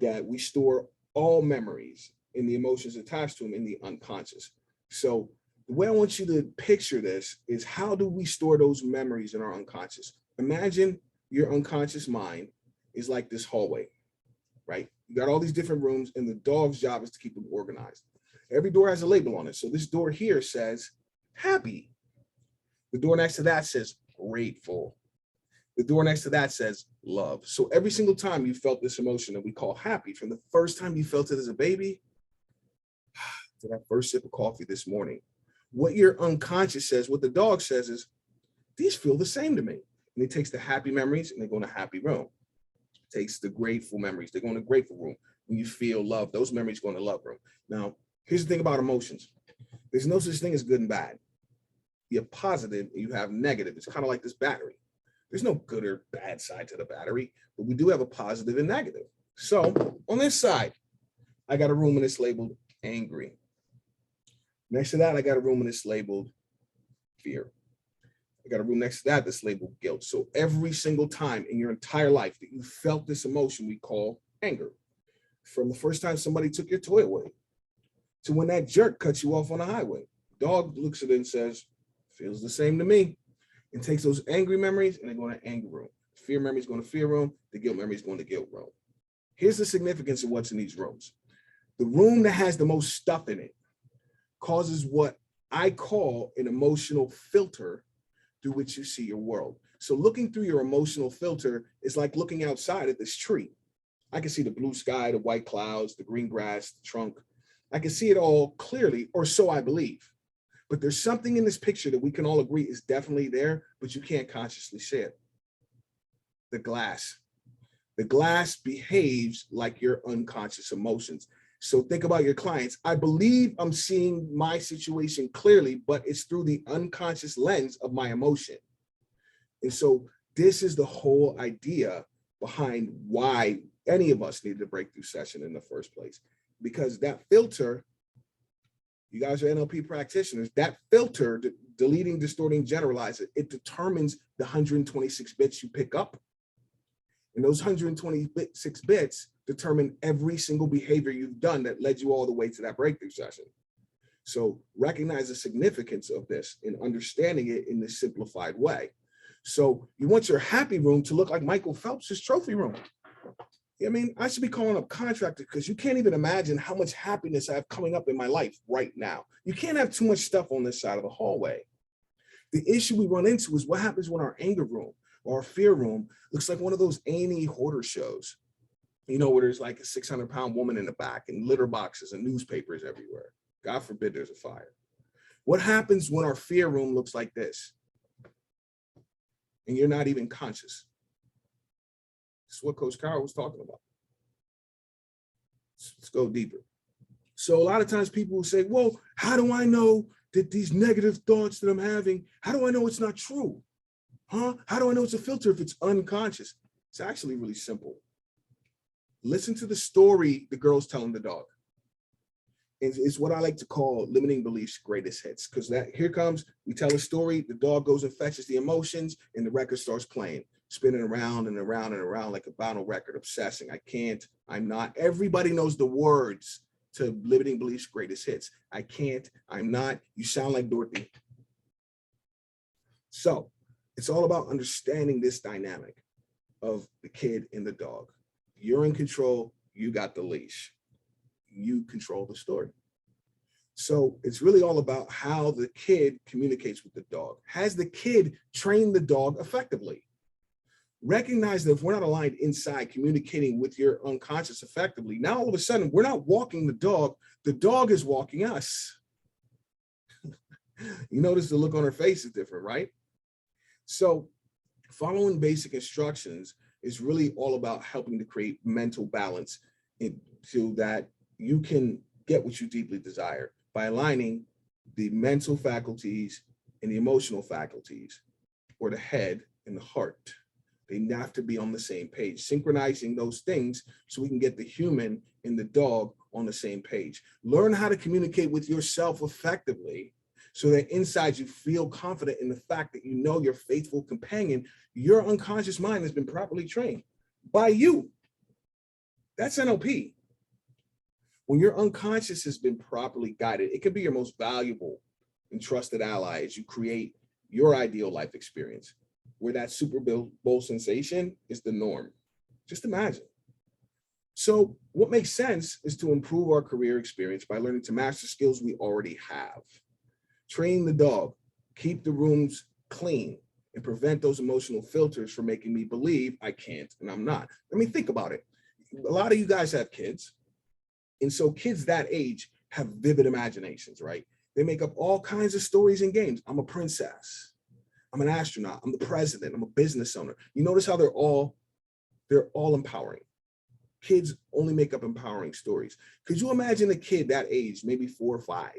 that we store all memories and the emotions attached to them in the unconscious. So the way I want you to picture this is, how do we store those memories in our unconscious? Imagine your unconscious mind is like this hallway, right? You got all these different rooms, and the dog's job is to keep them organized. Every door has a label on it. So this door here says happy. The door next to that says grateful. The door next to that says love. So every single time you felt this emotion that we call happy, from the first time you felt it as a baby to that first sip of coffee this morning, what your unconscious says, what the dog says is, these feel the same to me. And it takes the happy memories and they go in a happy room. It takes the grateful memories, they go in a grateful room. When you feel love, those memories go in the love room. Now, here's the thing about emotions. There's no such thing as good and bad. You have positive and you have negative. It's kind of like this battery. There's no good or bad side to the battery, but we do have a positive and negative. So on this side, I got a room and it's labeled angry. Next to that, I got a room and it's labeled fear. I got a room next to that that's labeled guilt. So every single time in your entire life that you felt this emotion we call anger, from the first time somebody took your toy away to when that jerk cuts you off on the highway, dog looks at it and says, feels the same to me, and takes those angry memories and they go in the anger room. Fear memories go in the fear room. The guilt memories go in the guilt room. Here's the significance of what's in these rooms. The room that has the most stuff in it causes what I call an emotional filter through which you see your world. So looking through your emotional filter is like looking outside at this tree. I can see the blue sky, the white clouds, the green grass, the trunk. I can see it all clearly, or so I believe. But there's something in this picture that we can all agree is definitely there, but you can't consciously see it. The glass. The glass behaves like your unconscious emotions. So think about your clients. I believe I'm seeing my situation clearly, but it's through the unconscious lens of my emotion. And so this is the whole idea behind why any of us needed a breakthrough session in the first place. Because that filter, you guys are NLP practitioners, that filter, deleting, distorting, generalize it determines the 126 bits you pick up. And those 126 bits determine every single behavior you've done that led you all the way to that breakthrough session. So recognize the significance of this and understanding it in this simplified way. So you want your happy room to look like Michael Phelps's trophy room. I mean, I should be calling up contractors because you can't even imagine how much happiness I have coming up in my life right now. You can't have too much stuff on this side of the hallway. The issue we run into is what happens when our anger room or our fear room looks like one of those A&E hoarder shows, you know, where there's like a 600-pound woman in the back and litter boxes and newspapers everywhere. God forbid there's a fire. What happens when our fear room looks like this? And you're not even conscious. This is what Coach Carl was talking about. Let's go deeper. So a lot of times people will say, well, how do I know that these negative thoughts that I'm having, how do I know it's not true? Huh? How do I know it's a filter if it's unconscious? It's actually really simple. Listen to the story the girl's telling the dog. It's what I like to call limiting beliefs greatest hits, because that here comes, we tell a story, the dog goes and fetches the emotions, and the record starts playing, spinning around and around and around like a vinyl record, obsessing. I can't, I'm not. Everybody knows the words to limiting beliefs greatest hits. I can't, I'm not, you sound like Dorothy. So it's all about understanding this dynamic of the kid and the dog. You're in control, you got the leash. You control the story. So it's really all about how the kid communicates with the dog. Has the kid trained the dog effectively? Recognize that if we're not aligned inside communicating with your unconscious effectively, now all of a sudden we're not walking the dog is walking us. You notice the look on her face is different, right? So following basic instructions is really all about helping to create mental balance so that you can get what you deeply desire by aligning the mental faculties and the emotional faculties, or the head and the heart. They have to be on the same page, synchronizing those things so we can get the human and the dog on the same page. Learn how to communicate with yourself effectively so that inside you feel confident in the fact that you know your faithful companion, your unconscious mind has been properly trained by you. That's NLP. When your unconscious has been properly guided, it can be your most valuable and trusted ally as you create your ideal life experience, where that Super Bowl sensation is the norm. Just imagine. So what makes sense is to improve our career experience by learning to master skills we already have. Train the dog, keep the rooms clean, and prevent those emotional filters from making me believe I can't and I'm not. I mean, think about it. A lot of you guys have kids. And so kids that age have vivid imaginations, right? They make up all kinds of stories and games. I'm a princess. I'm an astronaut. I'm the president. I'm a business owner. You notice how they're all empowering. Kids only make up empowering stories. Could you imagine a kid that age, maybe 4 or 5,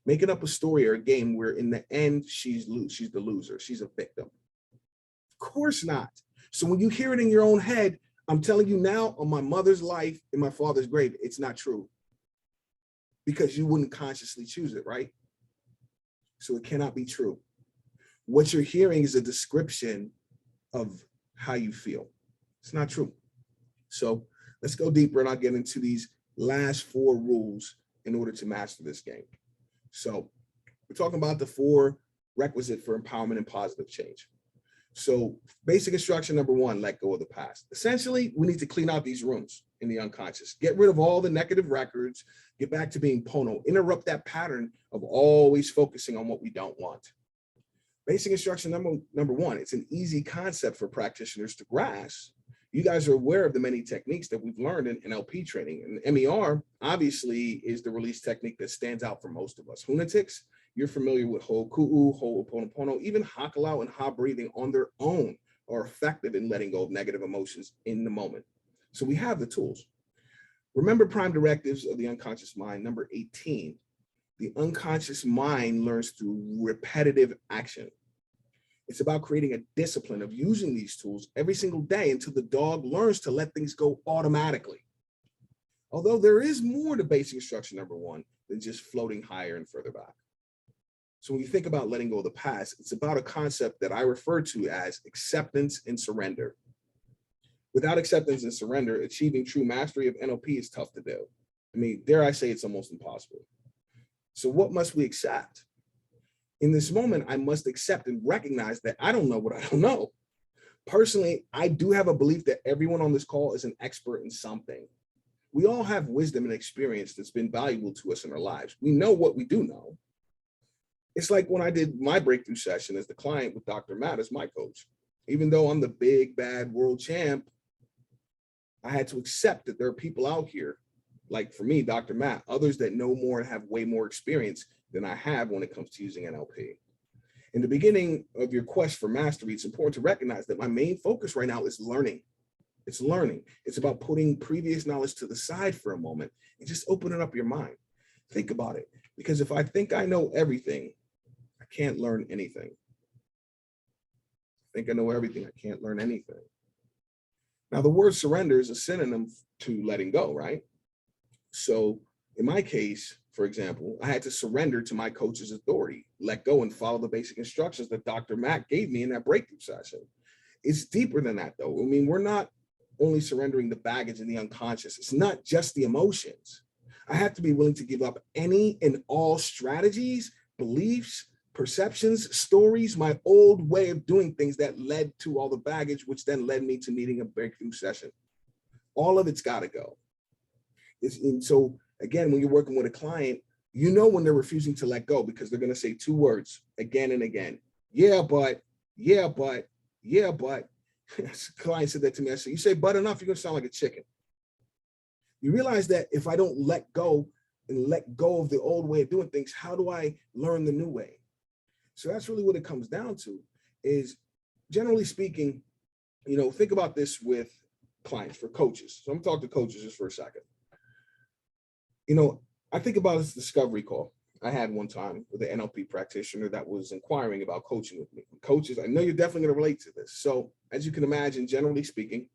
making up a story or a game where in the end she's the loser, she's a victim? Of course not. So when you hear it in your own head, I'm telling you now, on my mother's life, in my father's grave, it's not true. Because you wouldn't consciously choose it, right? So it cannot be true. What you're hearing is a description of how you feel. It's not true. So let's go deeper, and I'll get into these last 4 rules in order to master this game. So we're talking about the 4 requisite for empowerment and positive change. So basic instruction number 1, let go of the past. Essentially, we need to clean out these rooms in the unconscious. Get rid of all the negative records, get back to being Pono, interrupt that pattern of always focusing on what we don't want. Basic instruction number 1, it's an easy concept for practitioners to grasp You guys are aware of the many techniques that we've learned in NLP training. And MER obviously is the release technique that stands out for most of us. Hunatics, you're familiar with Ho'oku'u, Ho'oponopono, even Hakulau and Ha breathing on their own are effective in letting go of negative emotions in the moment. So we have the tools. Remember prime directives of the unconscious mind, number 18. The unconscious mind learns through repetitive action. It's about creating a discipline of using these tools every single day until the dog learns to let things go automatically. Although there is more to basic instruction number 1 than just floating higher and further back. So when you think about letting go of the past, it's about a concept that I refer to as acceptance and surrender. Without acceptance and surrender, achieving true mastery of NLP is tough to do. I mean, dare I say it's almost impossible. So what must we accept? In this moment, I must accept and recognize that I don't know what I don't know. Personally, I do have a belief that everyone on this call is an expert in something. We all have wisdom and experience that's been valuable to us in our lives. We know what we do know. It's like when I did my breakthrough session as the client with Dr. Matt as my coach. Even though I'm the big, bad world champ, I had to accept that there are people out here, like for me, Dr. Matt, others that know more and have way more experience than I have when it comes to using NLP. In the beginning of your quest for mastery, it's important to recognize that my main focus right now is learning. It's learning. It's about putting previous knowledge to the side for a moment and just opening up your mind. Think about it. Because if I think I know everything, I can't learn anything. I think I know everything. I can't learn anything. Now, the word surrender is a synonym to letting go, right? So in my case, for example, I had to surrender to my coach's authority, let go and follow the basic instructions that Dr. Matt gave me in that breakthrough session. It's deeper than that, though. I mean, we're not only surrendering the baggage and the unconscious. It's not just the emotions. I have to be willing to give up any and all strategies, beliefs, perceptions, stories, my old way of doing things that led to all the baggage, which then led me to needing a breakthrough session. All of it's got to go. And so again, when you're working with a client, you know when they're refusing to let go because they're going to say 2 words again and again. Yeah, but. Client said that to me. I said, you say but enough, you're going to sound like a chicken. You realize that if I don't let go of the old way of doing things, how do I learn the new way? So that's really what it comes down to is, generally speaking, think about this with clients, for coaches. So I'm talking to coaches just for a second. I think about this discovery call I had one time with an NLP practitioner that was inquiring about coaching with me. Coaches, I know you're definitely going to relate to this. So as you can imagine, generally speaking,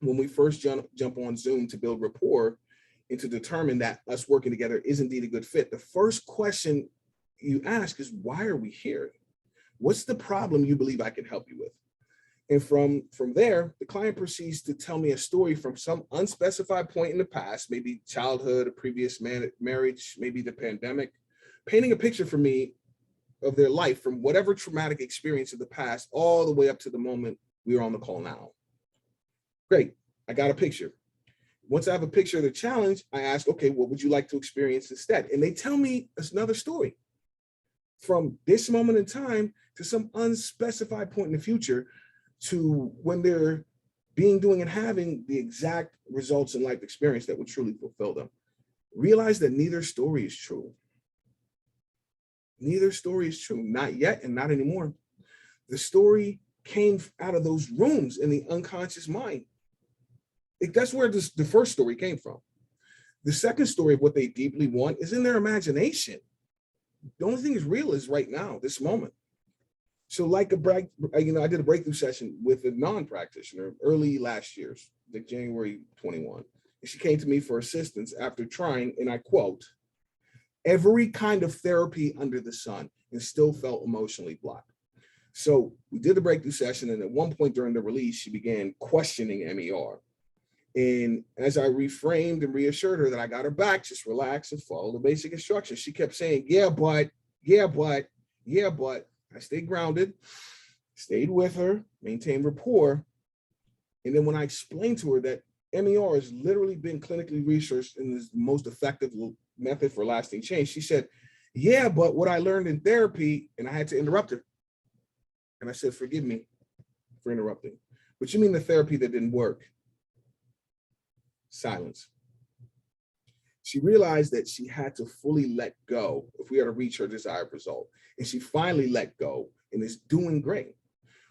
when we first jump on Zoom to build rapport and to determine that us working together is indeed a good fit, the first question you ask is, why are we here? What's the problem you believe I can help you with? And from there, the client proceeds to tell me a story from some unspecified point in the past, maybe childhood, a previous marriage, maybe the pandemic, painting a picture for me of their life from whatever traumatic experience of the past, all the way up to the moment we are on the call now. Great, I got a picture. Once I have a picture of the challenge, I ask, okay, what would you like to experience instead? And they tell me another story from this moment in time to some unspecified point in the future, to when they're doing and having the exact results in life experience that would truly fulfill them. Realize that neither story is true. Neither story is true, not yet and not anymore. The story came out of those rooms in the unconscious mind. That's where the first story came from. The second story of what they deeply want is in their imagination. The only thing is real is right now, this moment. So like I did a breakthrough session with a non-practitioner early last year, like January 21. And she came to me for assistance after trying, and I quote, every kind of therapy under the sun and still felt emotionally blocked. So we did the breakthrough session. And at one point during the release, she began questioning MER. And as I reframed and reassured her that I got her back, just relax and follow the basic instructions, she kept saying, yeah, but. I stayed grounded, stayed with her, maintained rapport. And then when I explained to her that MER has literally been clinically researched and is the most effective method for lasting change, she said, yeah, but what I learned in therapy, and I had to interrupt her. And I said, forgive me for interrupting. What you mean the therapy that didn't work? Silence. She realized that she had to fully let go if we are to reach her desired result. And she finally let go and is doing great.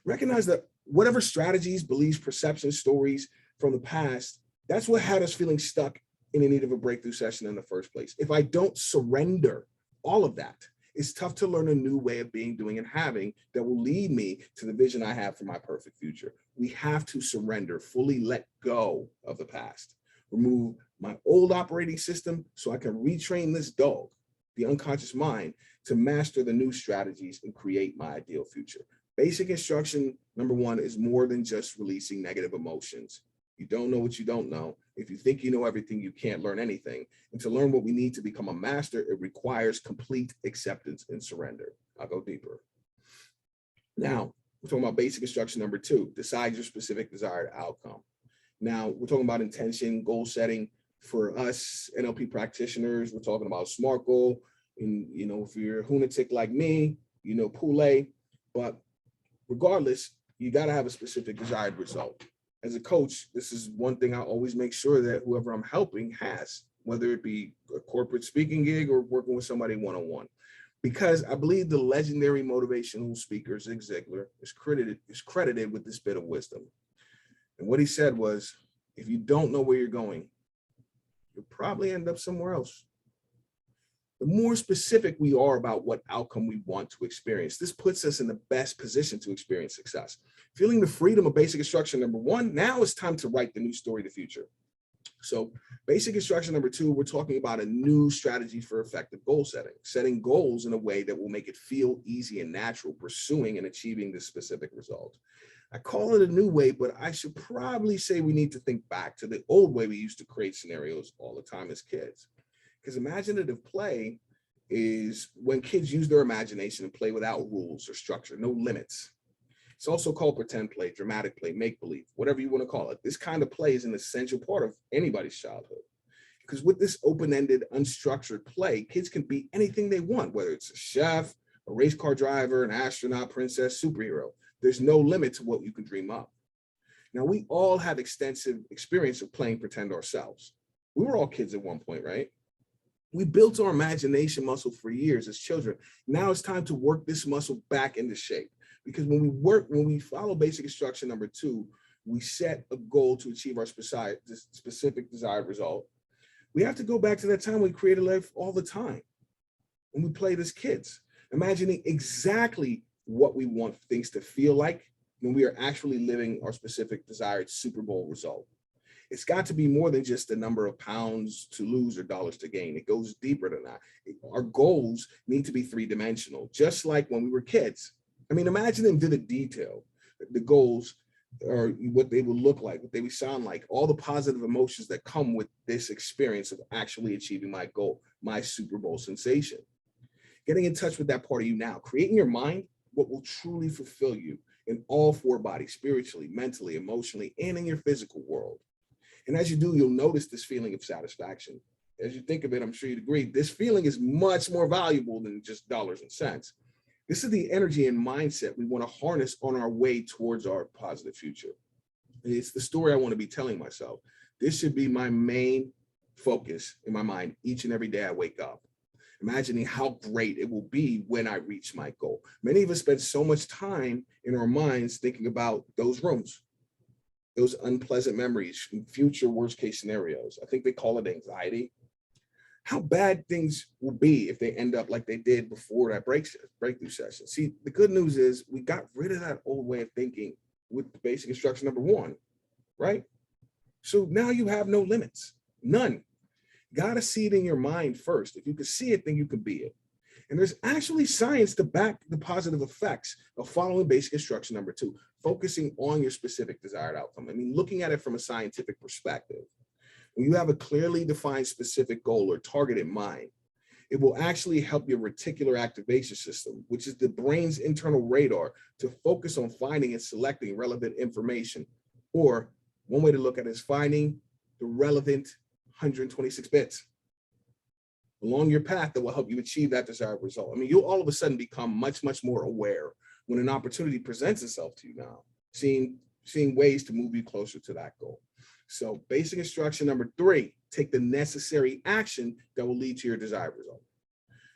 Recognize that whatever strategies, beliefs, perceptions, stories from the past, that's what had us feeling stuck in the need of a breakthrough session in the first place. If I don't surrender all of that, it's tough to learn a new way of being, doing, and having that will lead me to the vision I have for my perfect future. We have to surrender, fully let go of the past, remove my old operating system so I can retrain this dog, the unconscious mind, to master the new strategies and create my ideal future. Basic instruction number one is more than just releasing negative emotions. You don't know what you don't know. If you think you know everything, you can't learn anything. And to learn what we need to become a master, it requires complete acceptance and surrender. I'll go deeper. Now, we're talking about basic instruction number two, decide your specific desired outcome. Now, we're talking about intention, goal setting. For us NLP practitioners, we're talking about SMART goal. And, if you're a Huna like me, Poulet. But regardless, you got to have a specific desired result. As a coach, this is one thing I always make sure that whoever I'm helping has, whether it be a corporate speaking gig or working with somebody one-on-one. Because I believe the legendary motivational speaker, Zig Ziglar, is credited with this bit of wisdom. And what he said was, if you don't know where you're going, you'll probably end up somewhere else. The more specific we are about what outcome we want to experience, this puts us in the best position to experience success. Feeling the freedom of basic instruction number one, now it's time to write the new story of the future. So basic instruction number two, we're talking about a new strategy for effective goal setting goals in a way that will make it feel easy and natural pursuing and achieving this specific result. I call it a new way, but I should probably say we need to think back to the old way we used to create scenarios all the time as kids. Because imaginative play is when kids use their imagination and play without rules or structure, no limits. It's also called pretend play, dramatic play, make-believe, whatever you want to call it. This kind of play is an essential part of anybody's childhood. Because with this open-ended, unstructured play, kids can be anything they want, whether it's a chef, a race car driver, an astronaut, princess, superhero. There's no limit to what you can dream up. Now, we all have extensive experience of playing pretend ourselves. We were all kids at one point, right? We built our imagination muscle for years as children. Now it's time to work this muscle back into shape. Because when we follow basic instruction number two, we set a goal to achieve our specific desired result. We have to go back to that time we created life all the time. When we played as kids, imagining exactly what we want things to feel like when we are actually living our specific desired Super Bowl result. It's got to be more than just the number of pounds to lose or dollars to gain. It goes deeper than that. Our goals need to be three-dimensional, just like when we were kids. I mean, imagine them to the detail, the goals, or what they will look like, what they would sound like, all the positive emotions that come with this experience of actually achieving my goal, my Super Bowl sensation. Getting in touch with that part of you now, create in your mind what will truly fulfill you in all four bodies, spiritually, mentally, emotionally, and in your physical world. And as you do, you'll notice this feeling of satisfaction. As you think of it, I'm sure you'd agree, this feeling is much more valuable than just dollars and cents. This is the energy and mindset we want to harness on our way towards our positive future. It's the story I want to be telling myself. This should be my main focus in my mind each and every day I wake up, imagining how great it will be when I reach my goal. Many of us spend so much time in our minds thinking about those rooms, those unpleasant memories, future worst case scenarios. I think they call it anxiety. How bad things will be if they end up like they did before that breakthrough session. See, the good news is we got rid of that old way of thinking with the basic instruction number one, right? So now you have no limits, none. Got to see it in your mind first. If you can see it, then you can be it. And there's actually science to back the positive effects of following basic instruction number two, focusing on your specific desired outcome. I mean, looking at it from a scientific perspective. When you have a clearly defined specific goal or target in mind, it will actually help your reticular activation system, which is the brain's internal radar, to focus on finding and selecting relevant information. Or one way to look at it is finding the relevant 126 bits along your path that will help you achieve that desired result. I mean, you'll all of a sudden become much, much more aware when an opportunity presents itself to you now. Seeing seeing ways to move you closer to that goal. So basic instruction number 3, take the necessary action that will lead to your desired result.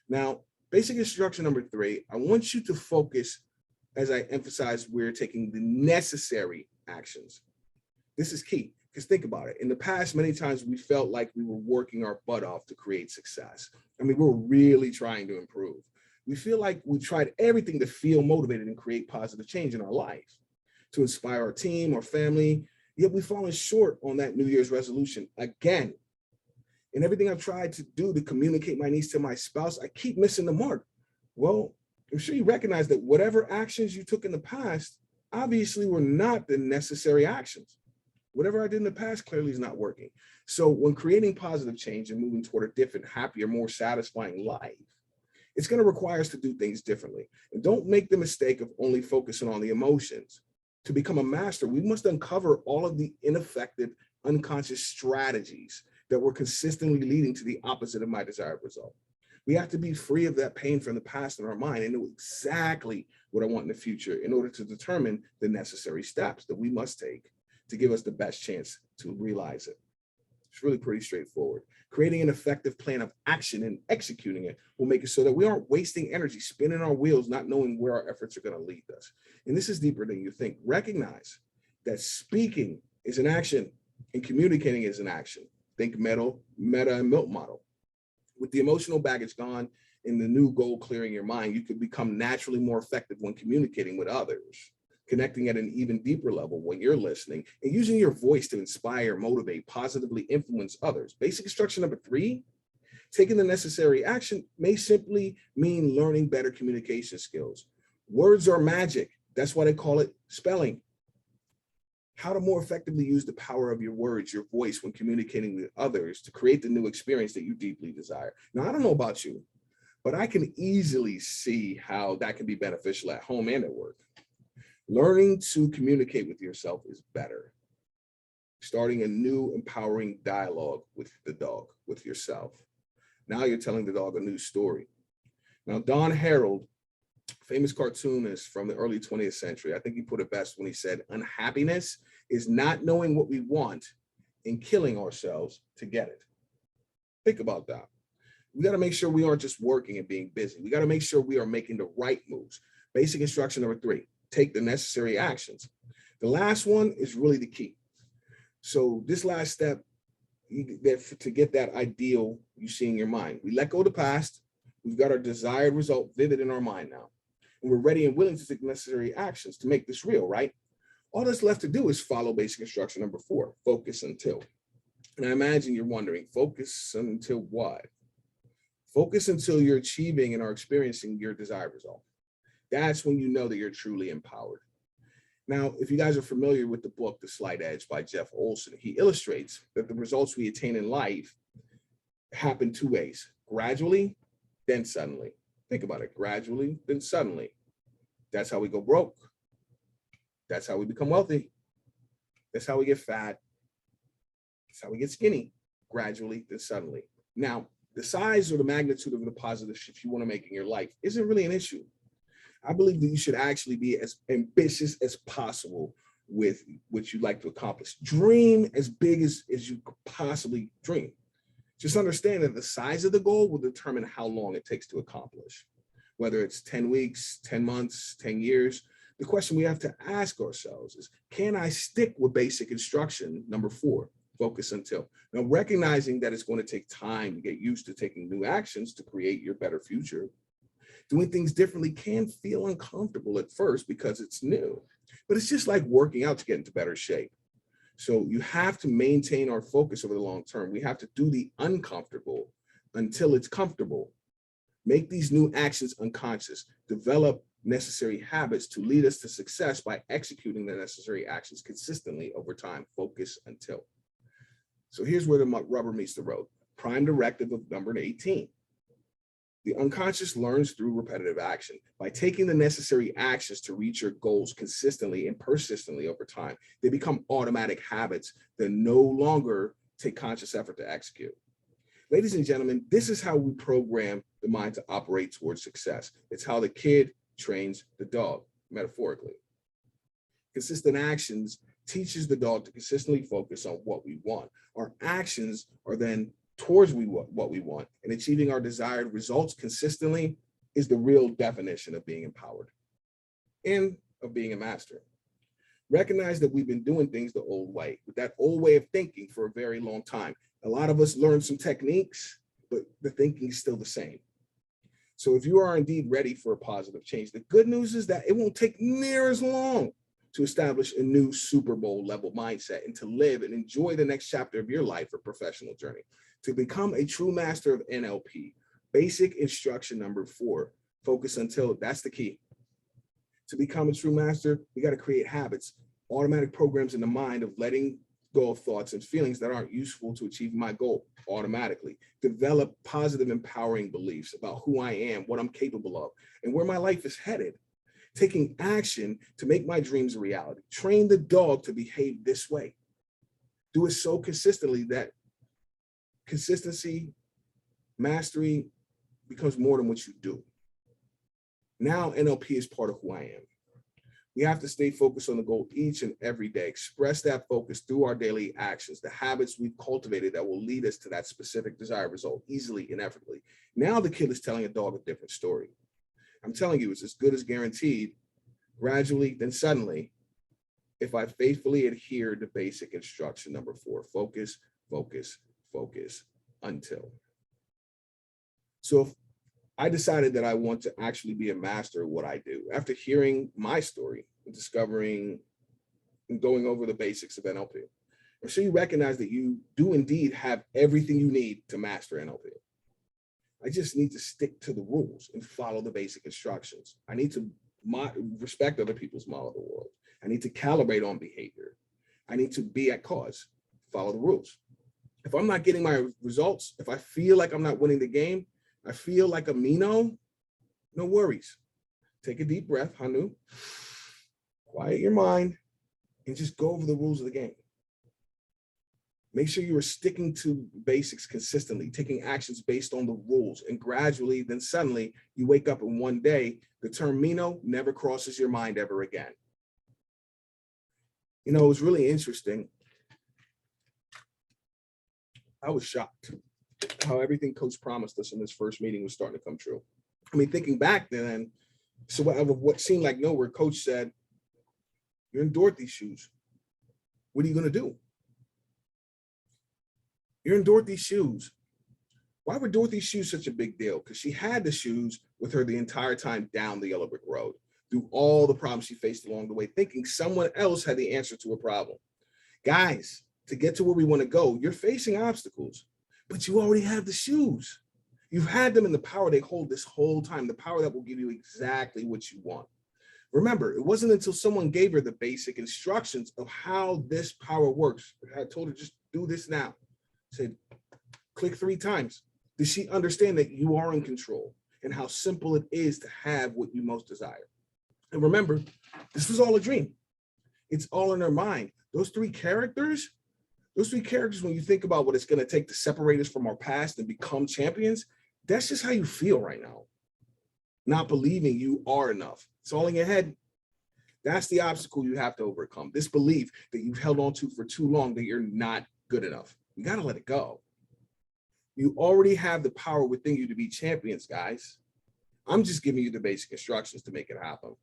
Now, basic instruction number 3, I want you to focus, as I emphasize, we're taking the necessary actions. This is key, because think about it. In the past, many times we felt like we were working our butt off to create success. I mean, we're really trying to improve. We feel like we tried everything to feel motivated and create positive change in our life, to inspire our team, our family, yet we've fallen short on that New Year's resolution again. And everything I've tried to do to communicate my needs to my spouse, I keep missing the mark. Well, I'm sure you recognize that whatever actions you took in the past obviously were not the necessary actions. Whatever I did in the past clearly is not working. So when creating positive change and moving toward a different, happier, more satisfying life, it's going to require us to do things differently. And don't make the mistake of only focusing on the emotions. To become a master, we must uncover all of the ineffective, unconscious strategies that were consistently leading to the opposite of my desired result. We have to be free of that pain from the past in our mind and know exactly what I want in the future in order to determine the necessary steps that we must take to give us the best chance to realize it. It's really pretty straightforward. Creating an effective plan of action and executing it will make it so that we aren't wasting energy spinning our wheels, not knowing where our efforts are going to lead us. And this is deeper than you think. Recognize that speaking is an action and communicating is an action. Think meta and milk model. With the emotional baggage gone and the new goal clearing your mind, you could become naturally more effective when communicating with others, connecting at an even deeper level when you're listening, and using your voice to inspire, motivate, positively influence others. Basic instruction number 3, taking the necessary action may simply mean learning better communication skills. Words are magic. That's why they call it spelling. How to more effectively use the power of your words, your voice when communicating with others to create the new experience that you deeply desire. Now, I don't know about you, but I can easily see how that can be beneficial at home and at work. Learning to communicate with yourself is better. Starting a new empowering dialogue with the dog, with yourself. Now you're telling the dog a new story. Now, Don Harold, famous cartoonist from the early 20th century, I think he put it best when he said, unhappiness is not knowing what we want and killing ourselves to get it. Think about that. We got to make sure we aren't just working and being busy. We got to make sure we are making the right moves. Basic instruction number 3, take the necessary actions. The last one is really the key. So this last step, to get that ideal you see in your mind, we let go of the past. We've got our desired result vivid in our mind now. And we're ready and willing to take necessary actions to make this real, right? All that's left to do is follow basic instruction number 4, focus until. And I imagine you're wondering, focus until what? Focus until you're achieving and are experiencing your desired result. That's when you know that you're truly empowered. Now, if you guys are familiar with the book, The Slight Edge by Jeff Olson, he illustrates that the results we attain in life happen 2 ways, gradually, then suddenly. Think about it, gradually, then suddenly. That's how we go broke. That's how we become wealthy. That's how we get fat. That's how we get skinny, gradually, then suddenly. Now, the size or the magnitude of the positive shift you want to make in your life isn't really an issue. I believe that you should actually be as ambitious as possible with what you'd like to accomplish. Dream as big as you could possibly dream. Just understand that the size of the goal will determine how long it takes to accomplish. Whether it's 10 weeks, 10 months, 10 years, the question we have to ask ourselves is, can I stick with basic instruction number 4, focus until? Now, recognizing that it's going to take time to get used to taking new actions to create your better future. Doing things differently can feel uncomfortable at first because it's new, but it's just like working out to get into better shape. So you have to maintain our focus over the long term. We have to do the uncomfortable until it's comfortable. Make these new actions unconscious. Develop necessary habits to lead us to success by executing the necessary actions consistently over time. Focus until. So here's where the rubber meets the road. Prime directive of number 18. The unconscious learns through repetitive action. By taking the necessary actions to reach your goals consistently and persistently over time, they become automatic habits that no longer take conscious effort to execute. Ladies and gentlemen, this is how we program the mind to operate towards success. It's how the kid trains the dog, metaphorically. Consistent actions teaches the dog to consistently focus on what we want. Our actions are then towards what we want, and achieving our desired results consistently is the real definition of being empowered and of being a master. Recognize that we've been doing things the old way, with that old way of thinking for a very long time. A lot of us learned some techniques, but the thinking is still the same. So if you are indeed ready for a positive change, the good news is that it won't take near as long to establish a new Super Bowl level mindset and to live and enjoy the next chapter of your life or professional journey. To become a true master of NLP, basic instruction number 4, focus until, that's the key. To become a true master, we got to create habits, automatic programs in the mind of letting go of thoughts and feelings that aren't useful to achieve my goal automatically. Develop positive, empowering beliefs about who I am, what I'm capable of, and where my life is headed. Taking action to make my dreams a reality. Train the dog to behave this way. Do it so consistently that consistency, mastery becomes more than what you do. Now NLP is part of who I am. We have to stay focused on the goal each and every day. Express that focus through our daily actions, the habits we've cultivated that will lead us to that specific desired result easily and effortlessly. Now the kid is telling a dog a different story. I'm telling you, it's as good as guaranteed, gradually, then suddenly, if I faithfully adhere to basic instruction number 4, focus, focus, focus until. So if I decided that I want to actually be a master of what I do, after hearing my story, discovering and going over the basics of NLP, I'm sure you recognize that you do indeed have everything you need to master NLP. I just need to stick to the rules and follow the basic instructions. I need to respect other people's model of the world. I need to calibrate on behavior. I need to be at cause, follow the rules. If I'm not getting my results, if I feel like I'm not winning the game, I feel like a Mino, no worries. Take a deep breath, Hunu, quiet your mind, and just go over the rules of the game. Make sure you are sticking to basics consistently, taking actions based on the rules, and gradually, then suddenly, you wake up and one day, the term Mino never crosses your mind ever again. You know, it was really interesting. I was shocked how everything Coach promised us in this first meeting was starting to come true. I mean, thinking back then, so what seemed like nowhere, Coach said, "You're in Dorothy's shoes. What are you going to do? You're in Dorothy's shoes." Why were Dorothy's shoes such a big deal? Because she had the shoes with her the entire time down the yellow brick road, through all the problems she faced along the way, thinking someone else had the answer to a problem. Guys, to get to where we want to go, you're facing obstacles, but you already have the shoes. You've had them in the power they hold this whole time, the power that will give you exactly what you want. Remember, it wasn't until someone gave her the basic instructions of how this power works. I told her, just do this now. Said, click 3 times. Did she understand that you are in control and how simple it is to have what you most desire? And remember, this was all a dream. It's all in her mind. Those three characters, when you think about what it's going to take to separate us from our past and become champions, that's just how you feel right now. Not believing you are enough. It's all in your head. That's the obstacle you have to overcome. This belief that you've held on to for too long that you're not good enough. You got to let it go. You already have the power within you to be champions, guys. I'm just giving you the basic instructions to make it happen.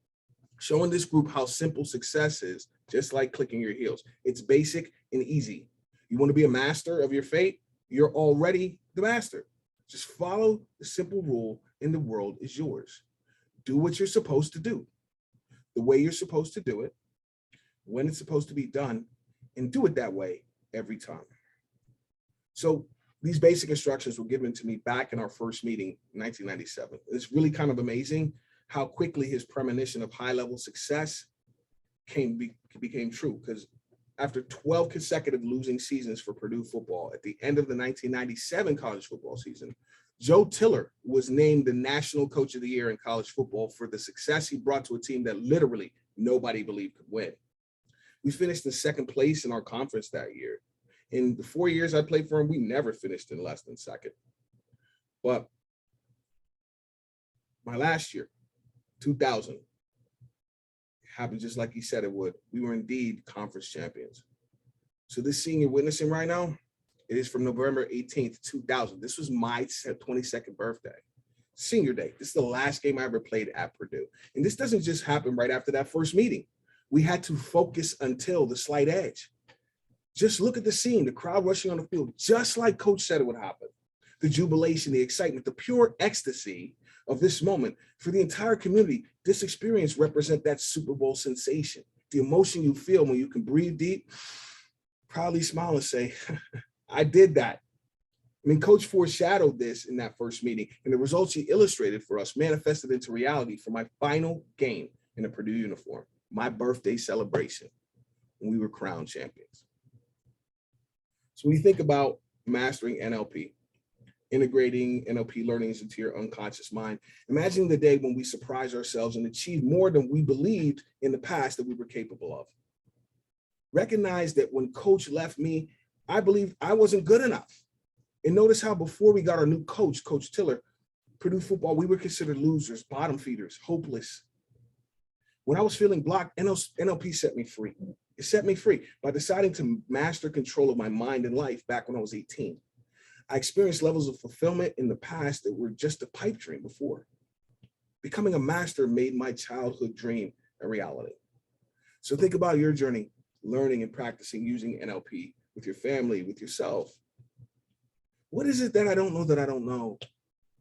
Showing this group how simple success is, just like clicking your heels. It's basic and easy. You want to be a master of your fate? You're already the master. Just follow the simple rule and the world is yours. Do what you're supposed to do, the way you're supposed to do it, when it's supposed to be done, and do it that way every time. So these basic instructions were given to me back in our first meeting in 1997. It's really kind of amazing how quickly his premonition of high-level success became true, because after 12 consecutive losing seasons for Purdue football, at the end of the 1997 college football season, Joe Tiller was named the National Coach of the Year in college football for the success he brought to a team that literally nobody believed could win. We finished in second place in our conference that year. In the 4 years I played for him, we never finished in less than second. But my last year, 2000, happened just like he said it would. We were indeed conference champions. So this scene you're witnessing right now, it is from November 18th, 2000. This was my 22nd birthday, senior day. This is the last game I ever played at Purdue. And this doesn't just happen right after that first meeting. We had to focus until the slight edge. Just look at the scene, the crowd rushing on the field, just like Coach said it would happen. The jubilation, the excitement, the pure ecstasy of this moment. For the entire community, this experience represents that Super Bowl sensation, the emotion you feel when you can breathe deep, proudly smile and say, I did that. I mean, Coach foreshadowed this in that first meeting, and the results he illustrated for us manifested into reality for my final game in a Purdue uniform, my birthday celebration, when we were crowned champions. So when you think about mastering NLP, integrating NLP learnings into your unconscious mind, imagine the day when we surprise ourselves and achieve more than we believed in the past that we were capable of. Recognize that when Coach left me, I believed I wasn't good enough. And notice how before we got our new coach, Coach Tiller, Purdue football, we were considered losers, bottom feeders, hopeless. When I was feeling blocked, NLP set me free. It set me free by deciding to master control of my mind and life back when I was 18. I experienced levels of fulfillment in the past that were just a pipe dream before. Becoming a master made my childhood dream a reality. So think about your journey, learning and practicing using NLP with your family, with yourself. What is it that I don't know that I don't know?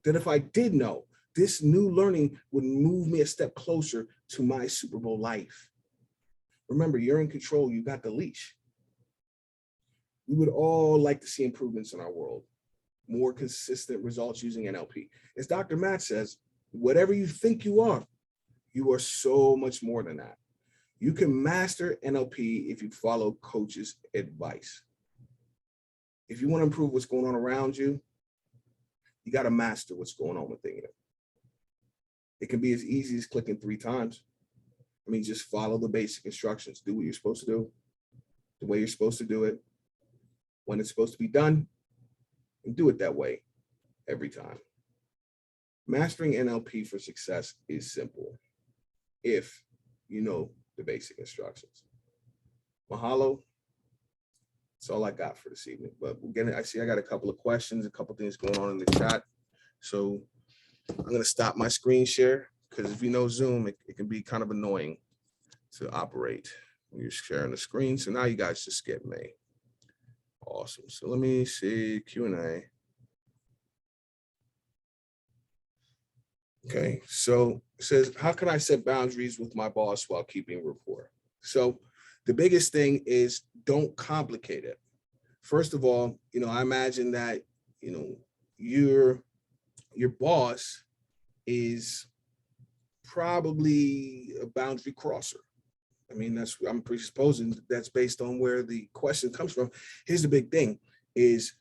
That if I did know, this new learning would move me a step closer to my Super Bowl life. Remember, you're in control. You got the leash. We would all like to see improvements in our world, more consistent results using NLP. As Dr. Matt says, whatever you think you are so much more than that. You can master NLP if you follow Coach's advice. If you want to improve what's going on around you, you got to master what's going on within you. It can be as easy as clicking 3 times. I mean, just follow the basic instructions. Do what you're supposed to do, the way you're supposed to do it, when it's supposed to be done, and do it that way every time. Mastering NLP for success is simple if you know the basic instructions. Mahalo. That's all I got for this evening. But again, I see I got a couple of questions, a couple of things going on in the chat. So I'm going to stop my screen share because if you know Zoom, it can be kind of annoying to operate when you're sharing the screen. So now you guys just get me. Awesome. So let me see Q&A. Okay, so it says, how can I set boundaries with my boss while keeping rapport? So the biggest thing is don't complicate it. First of all, I imagine that, your boss is probably a boundary crosser. I mean, I'm presupposing that's based on where the question comes from. Here's the big thing is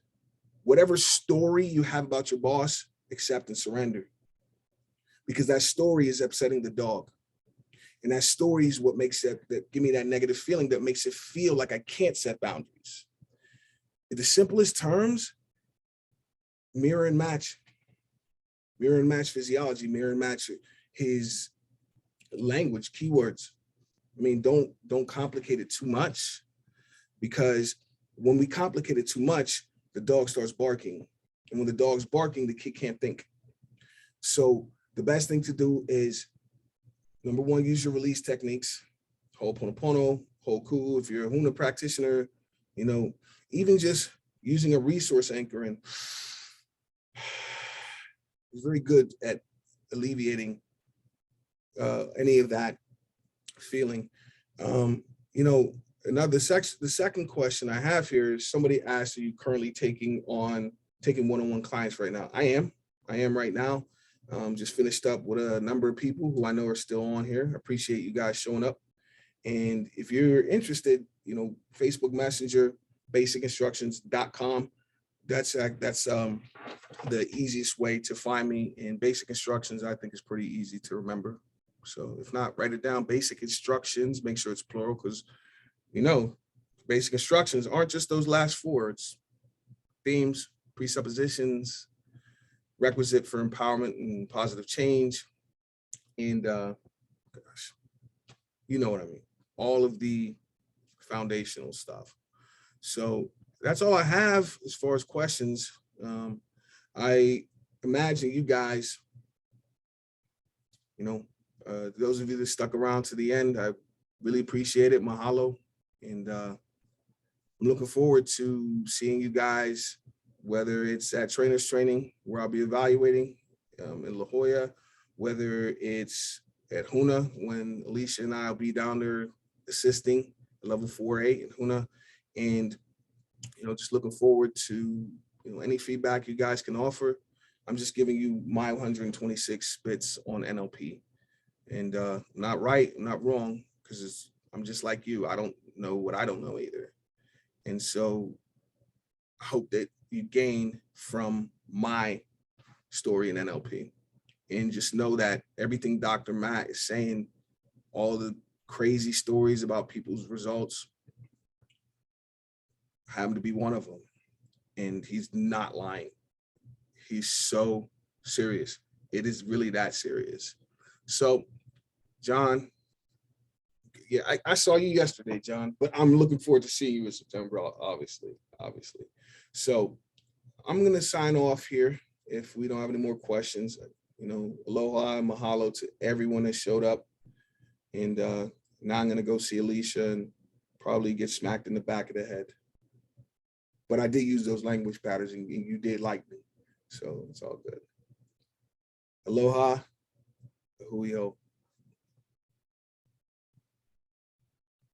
whatever story you have about your boss, accept and surrender. Because that story is upsetting the dog. And that story is what makes that give me that negative feeling that makes it feel like I can't set boundaries. In the simplest terms, mirror and match physiology, mirror and match his language, keywords. I mean, don't complicate it too much, because when we complicate it too much, the dog starts barking. And when the dog's barking, the kid can't think. So the best thing to do is, number one, use your release techniques, Ho'oponopono, hold cool. If you're a Huna practitioner, even just using a resource anchor and is very good at alleviating any of that feeling. The second question I have here is somebody asked, are you currently taking one-on-one clients right now? I am right now. Just finished up with a number of people who I know are still on here. I appreciate you guys showing up. And if you're interested, Facebook Messenger, basicinstructions.com. That's the easiest way to find me. And basic instructions, I think, is pretty easy to remember. So if not, write it down. Basic instructions, make sure it's plural, because basic instructions aren't just those last 4. It's themes, presuppositions, requisite for empowerment and positive change. And You know what I mean? All of the foundational stuff. So that's all I have as far as questions. I imagine you guys, you know, those of you that stuck around to the end, I really appreciate it. Mahalo. And I'm looking forward to seeing you guys, whether it's at trainers training where I'll be evaluating in La Jolla, whether it's at Huna when Alicia and I will be down there assisting level 4A at Huna. And, just looking forward to, any feedback you guys can offer. I'm just giving you my 126 spits on NLP, and not right, not wrong, because I'm just like you. I don't know what I don't know either. And so I hope that you gain from my story in NLP, and just know that everything Dr. Matt is saying, all the crazy stories about people's results, happen to be one of them. And he's not lying. He's so serious. It is really that serious. So, John, yeah, I saw you yesterday, John, but I'm looking forward to seeing you in September, obviously. So I'm going to sign off here if we don't have any more questions. Aloha and mahalo to everyone that showed up. And now I'm going to go see Alicia and probably get smacked in the back of the head. But I did use those language patterns, and you did like me. So it's all good. Aloha. Hui ho.